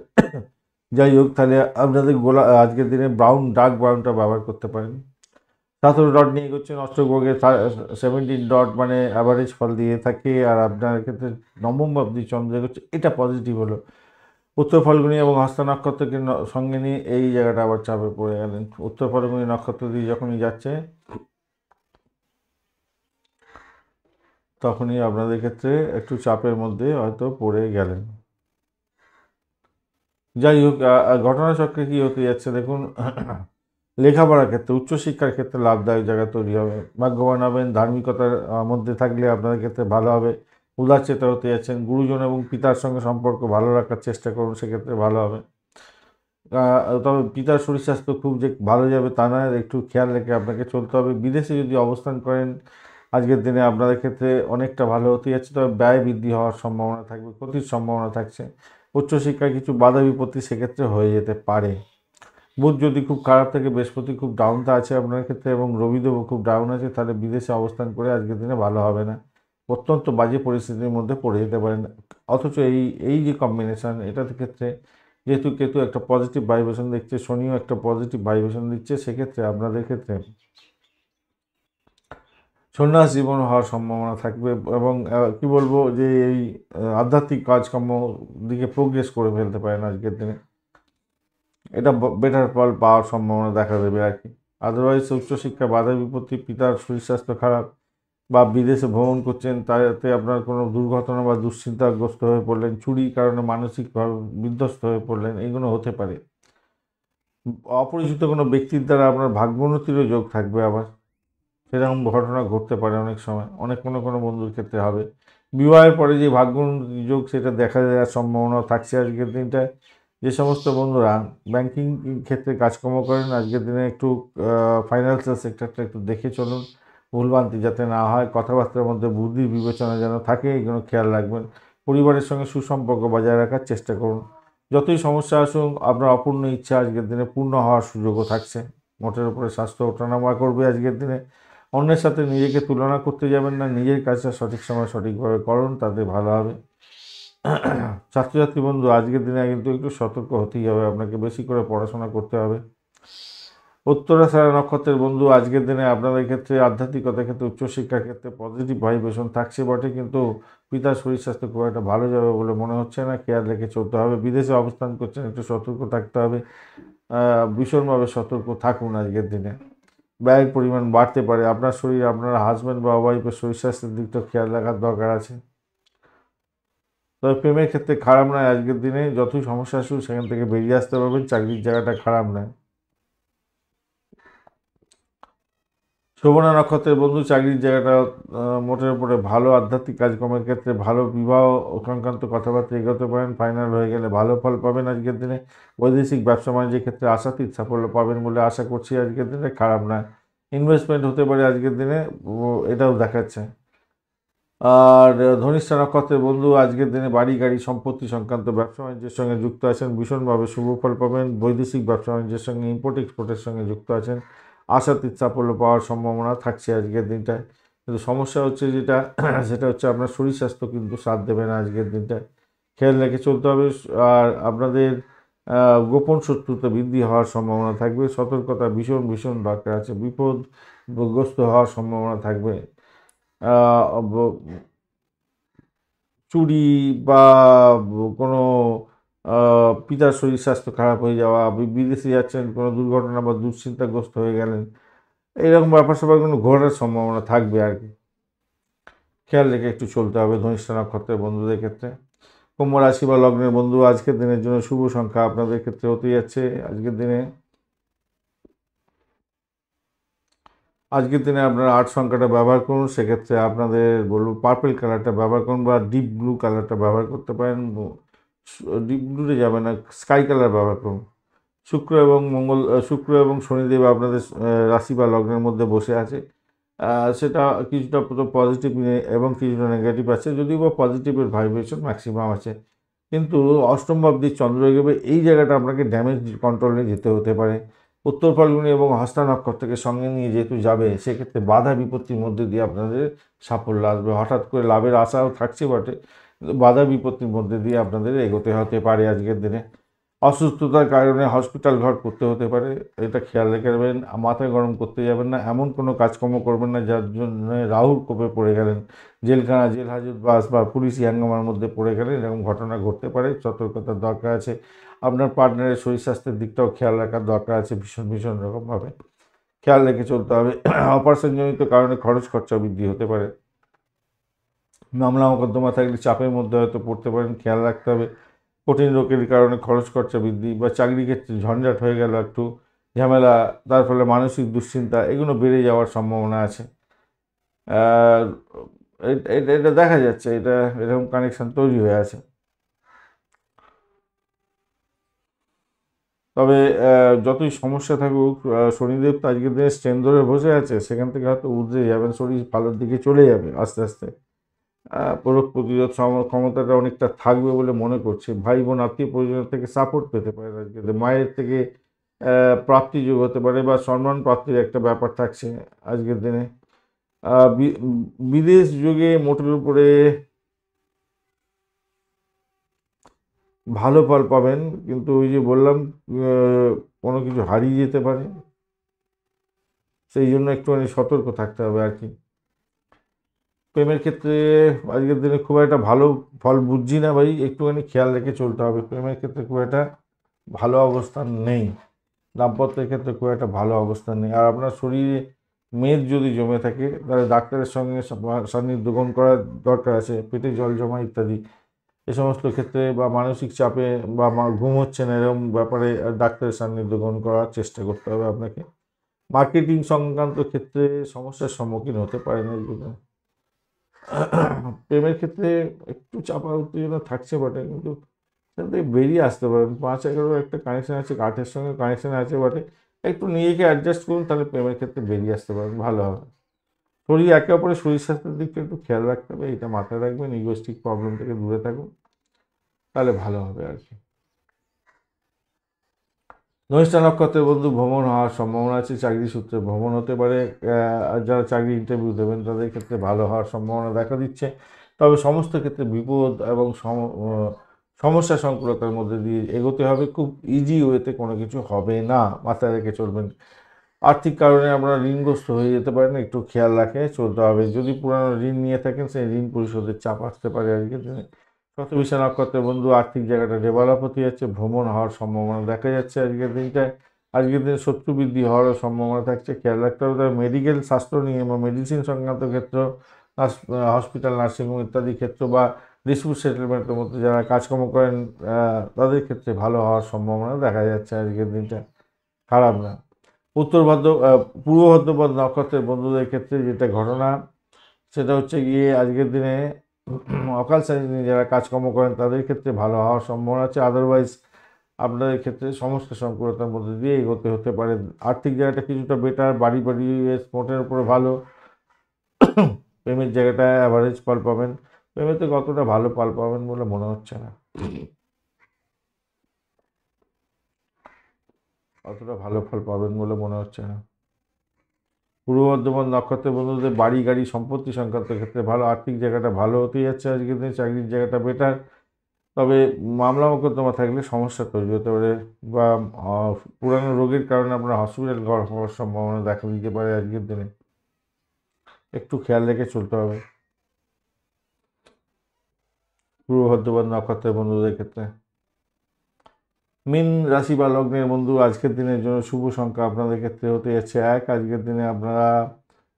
যাই হোক, তাহলে আপনাদের আজকের দিনে ব্রাউন, ডার্ক ব্রাউনটা ব্যবহার করতে পারেন। 17 ডট নিয়ে এগোচ্ছেন অষ্টগ্রহে। 17 ডট মানে অ্যাভারেজ ফল দিয়ে থাকে। আর আপনার ক্ষেত্রে নবম ভাবদি চন্দ্র এগোচ্ছে, এটা পজিটিভ হলো। উত্তর ফাল্গুনী এবং হস্তা নক্ষত্রকে সঙ্গে নিয়ে এই জায়গাটা আবার চাপে পড়ে গেলেন। উত্তর ফাল্গুনী নক্ষত্র দিয়ে যখনই যাচ্ছে তখনই আপনাদের ক্ষেত্রে একটু চাপের মধ্যে হয়তো পড়ে গেলেন। যাই হোক, ঘটনাচক্রে কী হতে যাচ্ছে দেখুন। লেখাপড়ার ক্ষেত্রে, উচ্চশিক্ষার ক্ষেত্রে লাভদায়ক জায়গা তৈরি হবে। ভাগ্যবান হবেন। ধার্মিকতার মধ্যে থাকলে আপনাদের ক্ষেত্রে ভালো হবে। উদারচেতা হতে যাচ্ছেন। গুরুজন এবং পিতার সঙ্গে সম্পর্ক ভালো রাখার চেষ্টা করুন, সেক্ষেত্রে ভালো হবে। তবে পিতার শরীর স্বাস্থ্য খুব যে ভালো যাবে তা নয়, একটু খেয়াল রেখে আপনাকে চলতে হবে। বিদেশে যদি অবস্থান করেন আজকের দিনে আপনাদের ক্ষেত্রে অনেকটা ভালো হতে যাচ্ছে, তবে ব্যয় বৃদ্ধি হওয়ার সম্ভাবনা থাকবে, ক্ষতির সম্ভাবনা থাকছে। উচ্চশিক্ষায় কিছু বাধা বিপত্তি সেক্ষেত্রে হয়ে যেতে পারে। বুধ যদি খুব খারাপ থাকে, বৃহস্পতি খুব ডাউনটা আছে আপনার ক্ষেত্রে এবং রবিদেবও খুব ডাউন আছে, তাহলে বিদেশে অবস্থান করে আজকের দিনে ভালো হবে না। অত্যন্ত বাজে পরিস্থিতির মধ্যে পড়ে যেতে পারেন। অথচ এই যে কম্বিনেশান, এটার ক্ষেত্রে যেহেতু কেতু একটা পজিটিভ ভাইব্রেশন দিচ্ছে, শনিও একটা পজিটিভ ভাইব্রেশন দিচ্ছে, সেক্ষেত্রে আপনাদের ক্ষেত্রে সন্ন্যাস জীবন হওয়ার সম্ভাবনা থাকবে। এবং কি বলবো যে এই আধ্যাত্মিক কাজকর্ম দিকে প্রোগ্রেস করে ফেলতে পারেন আজকের দিনে। এটা বেটার ফল পাওয়ার সম্ভাবনা দেখা দেবে আর কি। আদারওয়াইজ উচ্চশিক্ষা বাধা বিপত্তি, পিতার শরীর স্বাস্থ্য খারাপ বা বিদেশে ভ্রমণ করছেন, তাতে আপনার কোনো দুর্ঘটনা বা দুশ্চিন্তাগ্রস্ত হয়ে পড়লেন, চুরির কারণে মানসিকভাবে বিধ্বস্ত হয়ে পড়লেন, এগুলো হতে পারে। অপরিচিত কোনো ব্যক্তির দ্বারা আপনার ভাগ্যোন্নতিরও যোগ থাকবে আবার, সেরকম ঘটনা ঘটতে পারে অনেক সময়, কোনো বন্ধুর ক্ষেত্রে হবে। বিবাহের পরে যে ভাগ্যোন্নতি যোগ সেটা দেখা যাওয়ার সম্ভাবনা থাকছে আজকের দিনটায়। যে সমস্ত বন্ধুরা ব্যাংকিং ক্ষেত্রে কাজকর্ম করেন আজকের দিনে একটু ফাইন্যান্সিয়াল সেক্টরটা একটু দেখে চলুন, ভুলভ্রান্তি যাতে না হয়। কথাবার্তার মধ্যে বুদ্ধি বিবেচনা যেন থাকে, এগুলো খেয়াল রাখবেন। পরিবারের সঙ্গে সুসম্পর্ক বজায় রাখার চেষ্টা করুন। যতই সমস্যা আসুক, আপনার অপূর্ণ ইচ্ছা আজকের দিনে পূর্ণ হওয়ার সুযোগও থাকছে। মোটের উপরে স্বাস্থ্য ওঠানামা করবে আজকের দিনে। অন্যের সাথে নিজেকে তুলনা করতে যাবেন না, নিজের কাজটা সঠিক সময় সঠিকভাবে করুন, তাতে ভালো হবে। ছাত্রছাত্রী বন্ধু আজকের দিনে কিন্তু একটু সতর্ক হতেই হবে, আপনাকে বেশি করে পড়াশোনা করতে হবে। উত্তরাষাঢ়া নক্ষত্রের বন্ধু আজকের দিনে আপনাদের ক্ষেত্রে আধ্যাত্মিকতার ক্ষেত্রে, উচ্চশিক্ষার ক্ষেত্রে পজিটিভ ভাইব্রেশন থাকছে বটে, কিন্তু পিতার শরীর স্বাস্থ্য খুব একটা ভালো যাবে বলে মনে হচ্ছে না। খেয়াল রেখে চলতে হবে। বিদেশে অবস্থান করছেন, একটু সতর্ক থাকতে হবে। ভীষণভাবে সতর্ক থাকুন আজকের দিনে। ব্যয়ের পরিমাণ বাড়তে পারে। আপনার শরীর, আপনার হাজব্যান্ড বা ওয়াইফের শরীর স্বাস্থ্যের দিকটা খেয়াল রাখার দরকার আছে। তবে প্রেমের ক্ষেত্রে খারাপ নয় আজকের দিনে। যতই সমস্যা আসুক সেখান থেকে বেরিয়ে আসতে পারবেন। চাকরির জায়গাটা খারাপ নয়। শোভনা নক্ষত্রের বন্ধু চাকরির জায়গাটা মোটের উপরে ভালো। আধ্যাত্মিক কাজকর্মের ক্ষেত্রে ভালো। বিবাহ সংক্রান্ত কথাবার্তা এগোতে পারেন, ফাইনাল হয়ে গেলে ভালো ফল পাবেন আজকের দিনে। বৈদেশিক ব্যবসা বাণিজ্যের ক্ষেত্রে আশাতীত সাফল্য পাবেন বলে আশা করছি আজকের দিনে, খারাপ নয়। ইনভেস্টমেন্ট হতে পারে আজকের দিনে, এটাও দেখাচ্ছে। আর ধনিষ্ঠা নক্ষত্রের বন্ধু আজকের দিনে বাড়ি গাড়ি সম্পত্তি সংক্রান্ত ব্যবসা বাণিজ্যের সঙ্গে যুক্ত আছেন, ভীষণভাবে শুভ ফল পাবেন। বৈদেশিক ব্যবসা বাণিজ্যের সঙ্গে ইম্পোর্ট এক্সপোর্টের সঙ্গে যুক্ত আছেন, আশাতীত সাফল্য পাওয়ার সম্ভাবনা থাকছে আজকের দিনটায়। কিন্তু সমস্যা হচ্ছে যেটা সেটা হচ্ছে আপনার শরীর স্বাস্থ্য কিন্তু সাথ দেবে না আজকের দিনটায়, খেয়াল রেখে চলতে হবে। আর আপনাদের গোপন শত্রুতা বৃদ্ধি হওয়ার সম্ভাবনা থাকবে, সতর্কতা ভীষণ ভীষণ দরকার আছে। বিপদগ্রস্ত হওয়ার সম্ভাবনা থাকবে। চুরি বা কোনো পিতার শরীর স্বাস্থ্য খারাপ হয়ে যাওয়া, বিদেশে যাচ্ছেন, কোনো দুর্ঘটনা বা দুশ্চিন্তাগ্রস্ত হয়ে গেলেন, এইরকম ব্যাপার স্যাপারগুলো ঘোরার সম্ভাবনা থাকবে আর কি। খেয়াল রেখে একটু চলতে হবে ধনিষ্ঠ নক্ষত্রের বন্ধুদের ক্ষেত্রে। কুম্ভ রাশি বা লগ্নের বন্ধু, আজকের দিনের জন্য শুভ সংখ্যা আপনাদের ক্ষেত্রে হতে যাচ্ছে আজকের দিনে আপনারা 8 সংখ্যাটা ব্যবহার করুন। সেক্ষেত্রে আপনাদের বলবো পার্পল কালারটা ব্যবহার করুন বা ডিপ ব্লু কালারটা ব্যবহার করতে পারেন। ডিপ ব্লুতে যাবে না, স্কাই কালার ব্যবহার করুন। শুক্র এবং শনিদেব আপনাদের রাশি বা লগ্নের মধ্যে বসে আছে। সেটা কিছুটা পজিটিভ এবং কিছুটা নেগেটিভ আছে, যদিও বা পজিটিভের ভাইব্রেশন ম্যাক্সিমাম আছে। কিন্তু অষ্টম ভাবটির চন্দ্র এগোবে, এই জায়গাটা আপনাকে ড্যামেজ কন্ট্রোলে যেতে হতে পারে। উত্তর ফাল্গুনি এবং হস্তা নক্ষত্রকে সঙ্গে নিয়ে যেহেতু যাবে, সেক্ষেত্রে বাধা বিপত্তির মধ্যে দিয়ে আপনাদের সাফল্য আসবে। হঠাৎ করে লাভের আশাও থাকছে বটে, কিন্তু বাধা বিপত্তির মধ্যে দিয়ে আপনাদের এগোতে হতে পারে আজকের দিনে। অসুস্থতার কারণে হসপিটাল ঘর করতে হতে পারে, এটা খেয়াল রেখে দেবেন। মাথায় গরম করতে যাবেন না, এমন কোনো কাজকর্ম করবেন না যার জন্য রাহুর কোপে পড়ে গেলেন, জেলখানা, জেল হাজত বাস বা পুলিশি হাঙ্গামার মধ্যে পড়ে গেলেন, এরকম ঘটনা ঘটতে পারে। সতর্কতার দরকার আছে। আপনার পার্টনারের শরীর স্বাস্থ্যের দিকটাও খেয়াল রাখার দরকার আছে, ভীষণ ভীষণ রকমভাবে খেয়াল রেখে চলতে হবে। অপারেশনজনিত কারণে খরচ খরচা বৃদ্ধি হতে পারে। মামলা মোকদ্দমা থাকলে চাপের মধ্যে হয়তো পড়তে পারেন, খেয়াল রাখতে হবে। কঠিন রোগের কারণে খরচ খরচা বৃদ্ধি বা চাকরি ক্ষেত্রে ঝঞ্ঝাট হয়ে গেল, একটু ঝামেলা, তার ফলে মানসিক দুশ্চিন্তা এগুলো বেড়ে যাওয়ার সম্ভাবনা আছে। আর এটা দেখা যাচ্ছে, এরকম কানেকশন তৈরি হয়ে আছে। তবে যতই সমস্যা থাকুক, শনিদেব তো আজকের দিনে স্ট্রেন ধরে বসে আছে, সেখান থেকে হয়তো উতরে যাবেন, শরীর ভালোর দিকে চলে যাবে আস্তে আস্তে। রোগ প্রতিরোধ ক্ষমতাটা অনেকটা থাকবে বলে মনে করছি। ভাই বোন আত্মীয় পরিজনের থেকে সাপোর্ট পেতে পারেন আজকে। মায়ের থেকে প্রাপ্তিযোগ হতে পারে বা সম্মান প্রাপ্তির একটা ব্যাপার থাকছে আজকের দিনে। বিদেশ যোগে মোটের উপরে ভালো ফল পাবেন, কিন্তু ওই যে বললাম কোনো কিছু হারিয়ে যেতে পারে, সেই জন্য একটুখানি সতর্ক থাকতে হবে আর কি। প্রেমের ক্ষেত্রে আজকের দিনে খুব একটা ভালো ফল বুঝছি না ভাই, একটুখানি খেয়াল রেখে চলতে হবে। প্রেমের ক্ষেত্রে খুব একটা ভালো অবস্থান নেই, দাম্পত্যের ক্ষেত্রে খুব একটা ভালো অবস্থান নেই। আর আপনার শরীরে মেদ যদি জমে থাকে, তাহলে ডাক্তারের সঙ্গে সান্নিধ্য গ্রহণ করার দরকার আছে। পেটে জল জমা ইত্যাদি এ সমস্ত ক্ষেত্রে বা মানসিক চাপে বা ঘুম হচ্ছে না, এরকম ব্যাপারে ডাক্তারের সান্নিধ্য গ্রহণ করার চেষ্টা করতে হবে আপনাকে। মার্কেটিং সংক্রান্ত ক্ষেত্রে সমস্যার সম্মুখীন হতে পারেন এইগুলো। প্রেমের ক্ষেত্রে একটু চাপা উত্তেজনা থাকছে বটে, কিন্তু সেটা থেকে বেরিয়ে আসতে পারেন। 5-11 একটা কানেকশন আছে, 8-এর সঙ্গে কানেকশন আছে বটে, একটু নিজেকে অ্যাডজাস্ট করুন, তাহলে প্রেমের ক্ষেত্রে বেরিয়ে আসতে পারেন, ভালো হবে। একে অপরের শরীর স্বাস্থ্যের দিকটা একটু খেয়াল রাখতে হবে, এটা মাথায় রাখবেন। ইগোস্টিক প্রবলেম থেকে দূরে থাকুন, তাহলে ভালো হবে আর কি। ধনিষ্ঠা নক্ষত্রের বন্ধু, ভ্রমণ হওয়ার সম্ভাবনা আছে, চাকরি সূত্রে ভ্রমণ হতে পারে। আর যারা চাকরি ইন্টারভিউ দেবেন তাদের ক্ষেত্রে ভালো হওয়ার সম্ভাবনা দেখা দিচ্ছে। তবে সমস্ত ক্ষেত্রে বিপদ এবং সমস্যা সংকুলতার মধ্যে দিয়ে এগোতে হবে, খুব ইজি ওয়েতে কোনো কিছু হবে না, মাথায় রেখে চলবেন। আর্থিক কারণে আপনারা ঋণগ্রস্ত হয়ে যেতে পারেন, একটু খেয়াল রাখে চলতে হবে। যদি পুরানো ঋণ নিয়ে থাকেন, সেই ঋণ পরিশোধের চাপ আসতে পারে আজকের দিনে। শতবিশা নক্ষত্রের বন্ধু, আর্থিক জায়গাটা ডেভেলপ হতে যাচ্ছে, ভ্রমণ হওয়ার সম্ভাবনা দেখা যাচ্ছে আজকের দিনটায়। আজকের দিনে শত্রু বৃদ্ধি হওয়ারও সম্ভাবনা থাকছে, খেয়াল রাখতে হবে। তবে মেডিকেল স্বাস্থ্য নিয়ে বা মেডিসিন সংক্রান্ত ক্ষেত্র, হসপিটাল, নার্সিংহোম ইত্যাদি ক্ষেত্র বা ডিসপিউট সেটেলমেন্টের মধ্যে যারা কাজকর্ম করেন, তাদের ক্ষেত্রে ভালো হওয়ার সম্ভাবনা দেখা যাচ্ছে আজকের দিনটা, খারাপ না। পূর্ব ভদ্রপদ নক্ষত্রের বন্ধুদের ক্ষেত্রে যেটা ঘটনা, সেটা হচ্ছে গিয়ে আজকের দিনে অকাল শ্রেণী যারা কাজকর্ম করেন তাদের ক্ষেত্রে ভালো হওয়ার সম্ভাবনা আছে। আদারওয়াইজ আপনাদের ক্ষেত্রে সমস্ত সংকুলতার মধ্যে দিয়ে এগোতে হতে পারে। আর্থিক জায়গাটা কিছুটা বেটার, বাড়ি স্পটের উপরে ভালো। প্রেমের জায়গাটায় অ্যাভারেজ ফল পাবেন, প্রেমেতে কতটা ভালো ফল পাবেন বলে মনে হচ্ছে না, অতটা ভালো ফল পাবেন বলে মনে হচ্ছে না। পূর্ব বর্ধমান নক্ষত্রের বন্ধুদের বাড়ি গাড়ি সম্পত্তি সংক্রান্ত ক্ষেত্রে ভালো, আর্থিক জায়গাটা ভালো হতেই যাচ্ছে আজকের দিনে, চাকরির জায়গাটা বেটার। তবে মামলা মোকদ্দমা থাকলে সমস্যা তৈরি হতে পারে বা পুরানো রোগের কারণে আপনার হসপিটাল হওয়ার সম্ভাবনা দেখা দিতে পারে আজকের দিনে, একটু খেয়াল রেখে চলতে হবে পূর্ব বর্ধমান নক্ষত্রের বন্ধুদের ক্ষেত্রে। মীন রাশি বা লগ্নের বন্ধু আজকের দিনের জন্য শুভ সংখ্যা আপনাদের ক্ষেত্রে হতে যাচ্ছে 1। আজকের দিনে আপনারা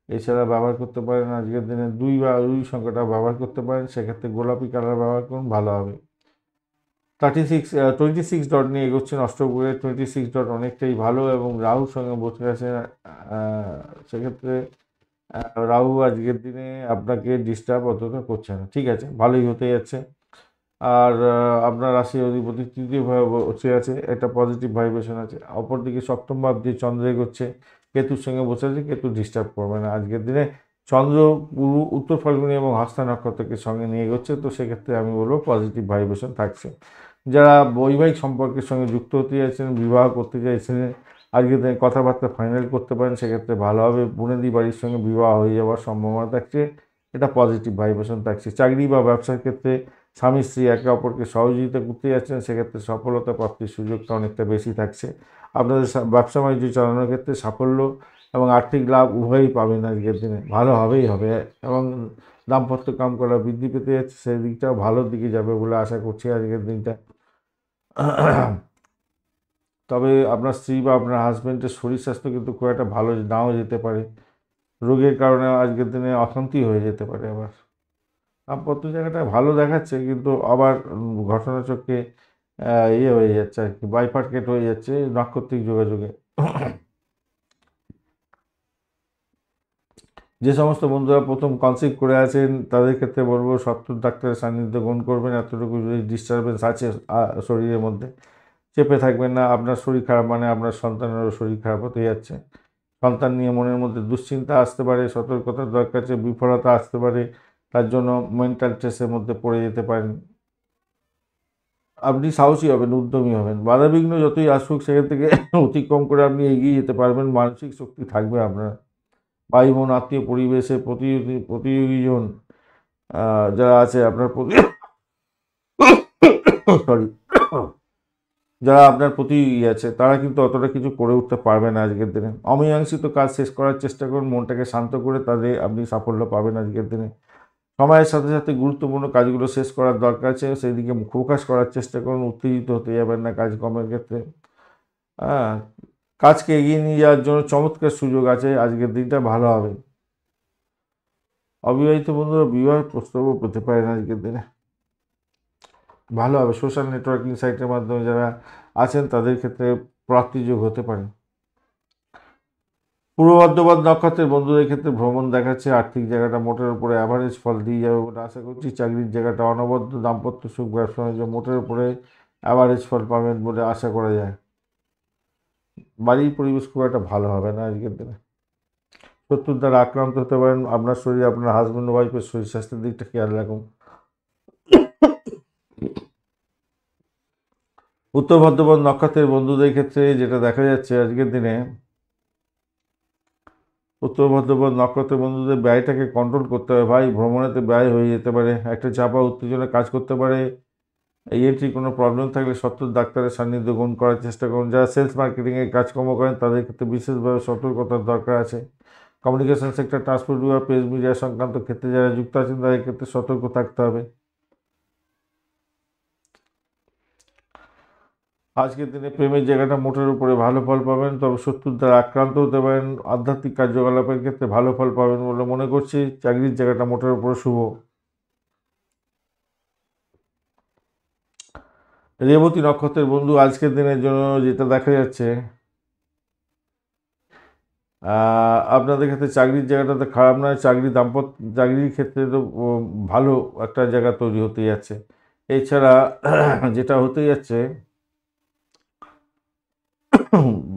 এছাড়া ব্যবহার করতে পারেন, আজকের দিনে 2 বা 2 সংখ্যাটা ব্যবহার করতে পারেন, সেক্ষেত্রে গোলাপি কালার ব্যবহার করুন, ভালো হবে। 26 ডট নিয়ে এগোচ্ছেন অষ্টগ্রহে। 26 ডট অনেকটাই ভালো এবং রাহুর সঙ্গে বসে গেছে, সেক্ষেত্রে রাহু আজকের দিনে আপনাকে ডিস্টার্ব অতটা করছে না, ঠিক আছে, ভালোই হতে যাচ্ছে। আর আপনার রাশি অধিপতি তৃতীয়ভাবে বসে আছে, একটা পজিটিভ ভাইব্রেশন আছে। অপরদিকে সপ্তম ভাব দিয়ে চন্দ্র এগোচ্ছে, কেতুর সঙ্গে বসে আছে, কেতু ডিস্টার্ব করবে না আজকের দিনে। চন্দ্র পুরো উত্তর ফাল্গুনি এবং হস্তা নক্ষত্রকে সঙ্গে নিয়ে এগোচ্ছে, তো সেক্ষেত্রে আমি বলবো পজিটিভ ভাইব্রেশন থাকছে। যারা বৈবাহিক সম্পর্কের সঙ্গে যুক্ত হতে চাইছেন, বিবাহ করতে চাইছেন, আজকের দিনে কথাবার্তা ফাইনাল করতে পারেন, সেক্ষেত্রে ভালো হবে। বোনেদি বাড়ির সঙ্গে বিবাহ হয়ে যাওয়ার সম্ভাবনা থাকছে, এটা পজিটিভ ভাইব্রেশন থাকছে। চাকরি বা ব্যবসার ক্ষেত্রে স্বামী স্ত্রী একে অপরকে সহযোগিতা করতে যাচ্ছেন, সেক্ষেত্রে সফলতা প্রাপ্তির সুযোগটা অনেকটা বেশি থাকছে। আপনাদের ব্যবসা বাণিজ্য চালানোর ক্ষেত্রে সাফল্য এবং আর্থিক লাভ উভয়ই পাবেন আজকের দিনে, ভালো হবেই হবে। এবং দাম্পত্য কামকলা বৃদ্ধি পেতে যাচ্ছে, সেই দিকটাও ভালোর দিকে যাবে বলে আশা করছি আজকের দিনটা। তবে আপনার স্ত্রী বা আপনার হাজব্যান্ডের শরীর স্বাস্থ্য কিন্তু খুব একটা ভালো নাও যেতে পারে, রোগের কারণে আজকের দিনে অশান্তি হয়ে যেতে পারে। আবার দাম্পত্য জায়গাটা ভালো দেখাচ্ছে, কিন্তু আবার ঘটনাচক্রে ইয়ে হয়ে যাচ্ছে আর কি, বাইফার্কেট হয়ে যাচ্ছে নাক্ষত্রিক যোগাযোগে। যে সমস্ত বন্ধুরা প্রথম কনসিভ করে আছেন তাদের ক্ষেত্রে বলবো সত্তর ডাক্তারের সান্নিধ্য গ্রহণ করবেন। এতটুকু যদি ডিস্টারবেন্স আছে শরীরের মধ্যে, চেপে থাকবেন না। আপনার শরীর খারাপ মানে আপনার সন্তানেরও শরীর খারাপ হতে যাচ্ছে। সন্তান নিয়ে মনের মধ্যে দুশ্চিন্তা আসতে পারে, সতর্কতার দরকার আছে, বিফলতা আসতে পারে, তার জন্য মেন্টাল স্ট্রেসের মধ্যে পড়ে যেতে পারেন। আপনি সাহসী হবেন, উদ্যমী হবেন, বাধাবিঘ্ন যতই আসুক সেখান থেকে অতিক্রম করে আপনি এগিয়ে যেতে পারবেন, মানসিক শক্তি থাকবে আপনার। ভাই বোন আত্মীয় পরিবেশে প্রতিযোগীজন যারা আছে আপনার প্রতি সরি যারা আপনার প্রতি আছে তারা কিন্তু অতটা কিছু করে উঠতে পারবে না আজকের দিনে। অমীমাংসিত কাজ শেষ করার চেষ্টা করুন, মনটাকে শান্ত করে, তাদের আপনি সাফল্য পাবেন আজকের দিনে। সময়ের সাথে সাথে গুরুত্বপূর্ণ কাজগুলো শেষ করার দরকার আছে, সেই দিকে ফোকাস করার চেষ্টা করুন, উত্তেজিত হতে যাবেন না কাজকর্মের ক্ষেত্রে। হ্যাঁ, কাজকে এগিয়ে নিয়ে যাওয়ার জন্য চমৎকার সুযোগ আছে, আজকের দিনটা ভালো হবে। অবিবাহিত বন্ধুরা বিবাহের প্রস্তাবও পেতে পারেন আজকের দিনে, ভালো হবে। সোশ্যাল নেটওয়ার্কিং সাইটের মাধ্যমে যারা আছেন তাদের ক্ষেত্রে প্রাপ্তিযোগ হতে পারে। পূর্ব বর্ধমান নক্ষত্রের বন্ধুদের ক্ষেত্রে ভ্রমণ দেখাচ্ছে, আর্থিক জায়গাটা মোটের উপরে অ্যাভারেজ ফল দিয়ে যাবে বলে আশা করছি। চাকরির জায়গাটা অনবদ্য, দাম্পত্য সুখ, ব্যবসা বাণিজ্য মোটের উপরে অ্যাভারেজ ফল পাবেন বলে আশা করা যায়। বাড়ির পরিবেশ খুব একটা ভালো হবে না আজকের দিনে। শত্রুর দ্বারা আক্রান্ত হতে পারেন, আপনার শরীর, আপনার হাজব্যান্ড ওয়াইফের শরীর স্বাস্থ্যের দিকটা খেয়াল রাখুন। উত্তর বর্ধমান নক্ষত্রের বন্ধুদের ক্ষেত্রে যেটা দেখা যাচ্ছে আজকের দিনে, উত্তর বর্ধমান নক্ষত্রের বন্ধুদের ব্যয়টাকে কন্ট্রোল করতে হবে ভাই। ভ্রমণেতে ব্যয় হয়ে যেতে পারে, একটা চাপা উত্তেজনা কাজ করতে পারে। এই এন্ট্রি কোনো প্রবলেম থাকলে সত্তর ডাক্তারের সান্নিধ্য গ্রহণ করার চেষ্টা করুন। যারা সেলস মার্কেটিংয়ের কাজকর্ম করেন তাদের ক্ষেত্রে বিশেষভাবে সতর্কতার দরকার আছে। কমিউনিকেশন সেক্টর, ট্রান্সপোর্ট বিভাগ, প্রেস মিডিয়া সংক্রান্ত ক্ষেত্রে যারা যুক্ত আছেন তাদের ক্ষেত্রে সতর্ক থাকতে হবে। আজকের দিনে প্রেমের জায়গাটা মোটের উপরে ভালো ফল পাবেন, তবে শত্রুর দ্বারা আক্রান্ত হতে পারেন। আধ্যাত্মিক কার্যকলাপের ক্ষেত্রে ভালো ফল পাবেন বলে মনে করছি। চাকরির জায়গাটা মোটের উপরে শুভ। রেবতী নক্ষত্রের বন্ধু আজকের দিনের জন্য যেটা দেখা যাচ্ছে, আপনাদের ক্ষেত্রে চাকরির জায়গাটা তো খারাপ নয়। চাকরির ক্ষেত্রে তো ভালো একটা জায়গা তৈরি হতে যাচ্ছে। এছাড়া যেটা হতে যাচ্ছে,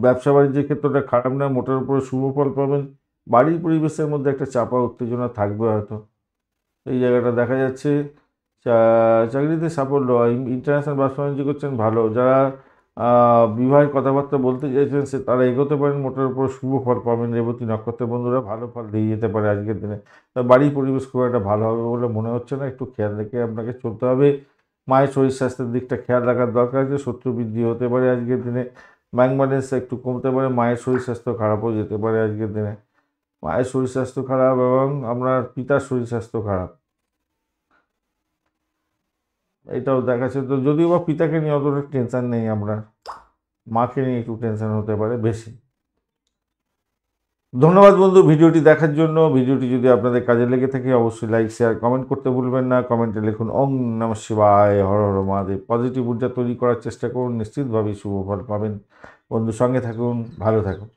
ব্যবসা বাণিজ্যের ক্ষেত্রটা খারাপ নয়, মোটের উপরে শুভ ফল পাবেন। বাড়ির পরিবেশের মধ্যে একটা চাপা উত্তেজনা থাকবে হয়তো, এই জায়গাটা দেখা যাচ্ছে। চাকরিতে সাফল্য, ইন্টারন্যাশনাল ব্যবসা বাণিজ্য করছেন ভালো। যারা বিবাহের কথাবার্তা বলতে চাইছেন তারা এগোতে পারেন, মোটের উপর শুভ ফল পাবেন। রেবতী নক্ষত্রের বন্ধুরা ভালো ফল দিয়ে যেতে পারে আজকের দিনে। বাড়ির পরিবেশ খুব একটা ভালো হবে বলে মনে হচ্ছে না, একটু খেয়াল রেখে আপনাকে চলতে হবে। মায়ের শরীর স্বাস্থ্যের দিকটা খেয়াল রাখার দরকার আছে, শত্রু বৃদ্ধি হতে পারে আজকের দিনে। ব্যাংক ব্যালেন্স একটু কমতে পারে, মায়ের শরীর স্বাস্থ্য খারাপও যেতে পারে আজকের দিনে। মায়ের শরীর স্বাস্থ্য খারাপ এবং আপনার পিতার শরীর স্বাস্থ্য খারাপ। এটাও দেখাচ্ছে। তো যদিও বা পিতাকে নিয়ে অতটা টেনশন নেই আমরা, মাকে নিয়ে একটু টেনশন হতে পারে বেশি। ধন্যবাদ বন্ধু ভিডিওটি দেখার জন্য। ভিডিওটি যদি আপনাদের কাজে লেগে থাকে অবশ্যই লাইক শেয়ার কমেন্ট করতে ভুলবেন না। কমেন্টে লিখুন ওং নমঃ শিবায়, হর হর মহাদেব। পজিটিভ ঊর্জা তৈরি করার চেষ্টা করুন, নিশ্চিতভাবেই শুভ ফল পাবেন। বন্ধু সঙ্গে থাকুন, ভালো থাকুন।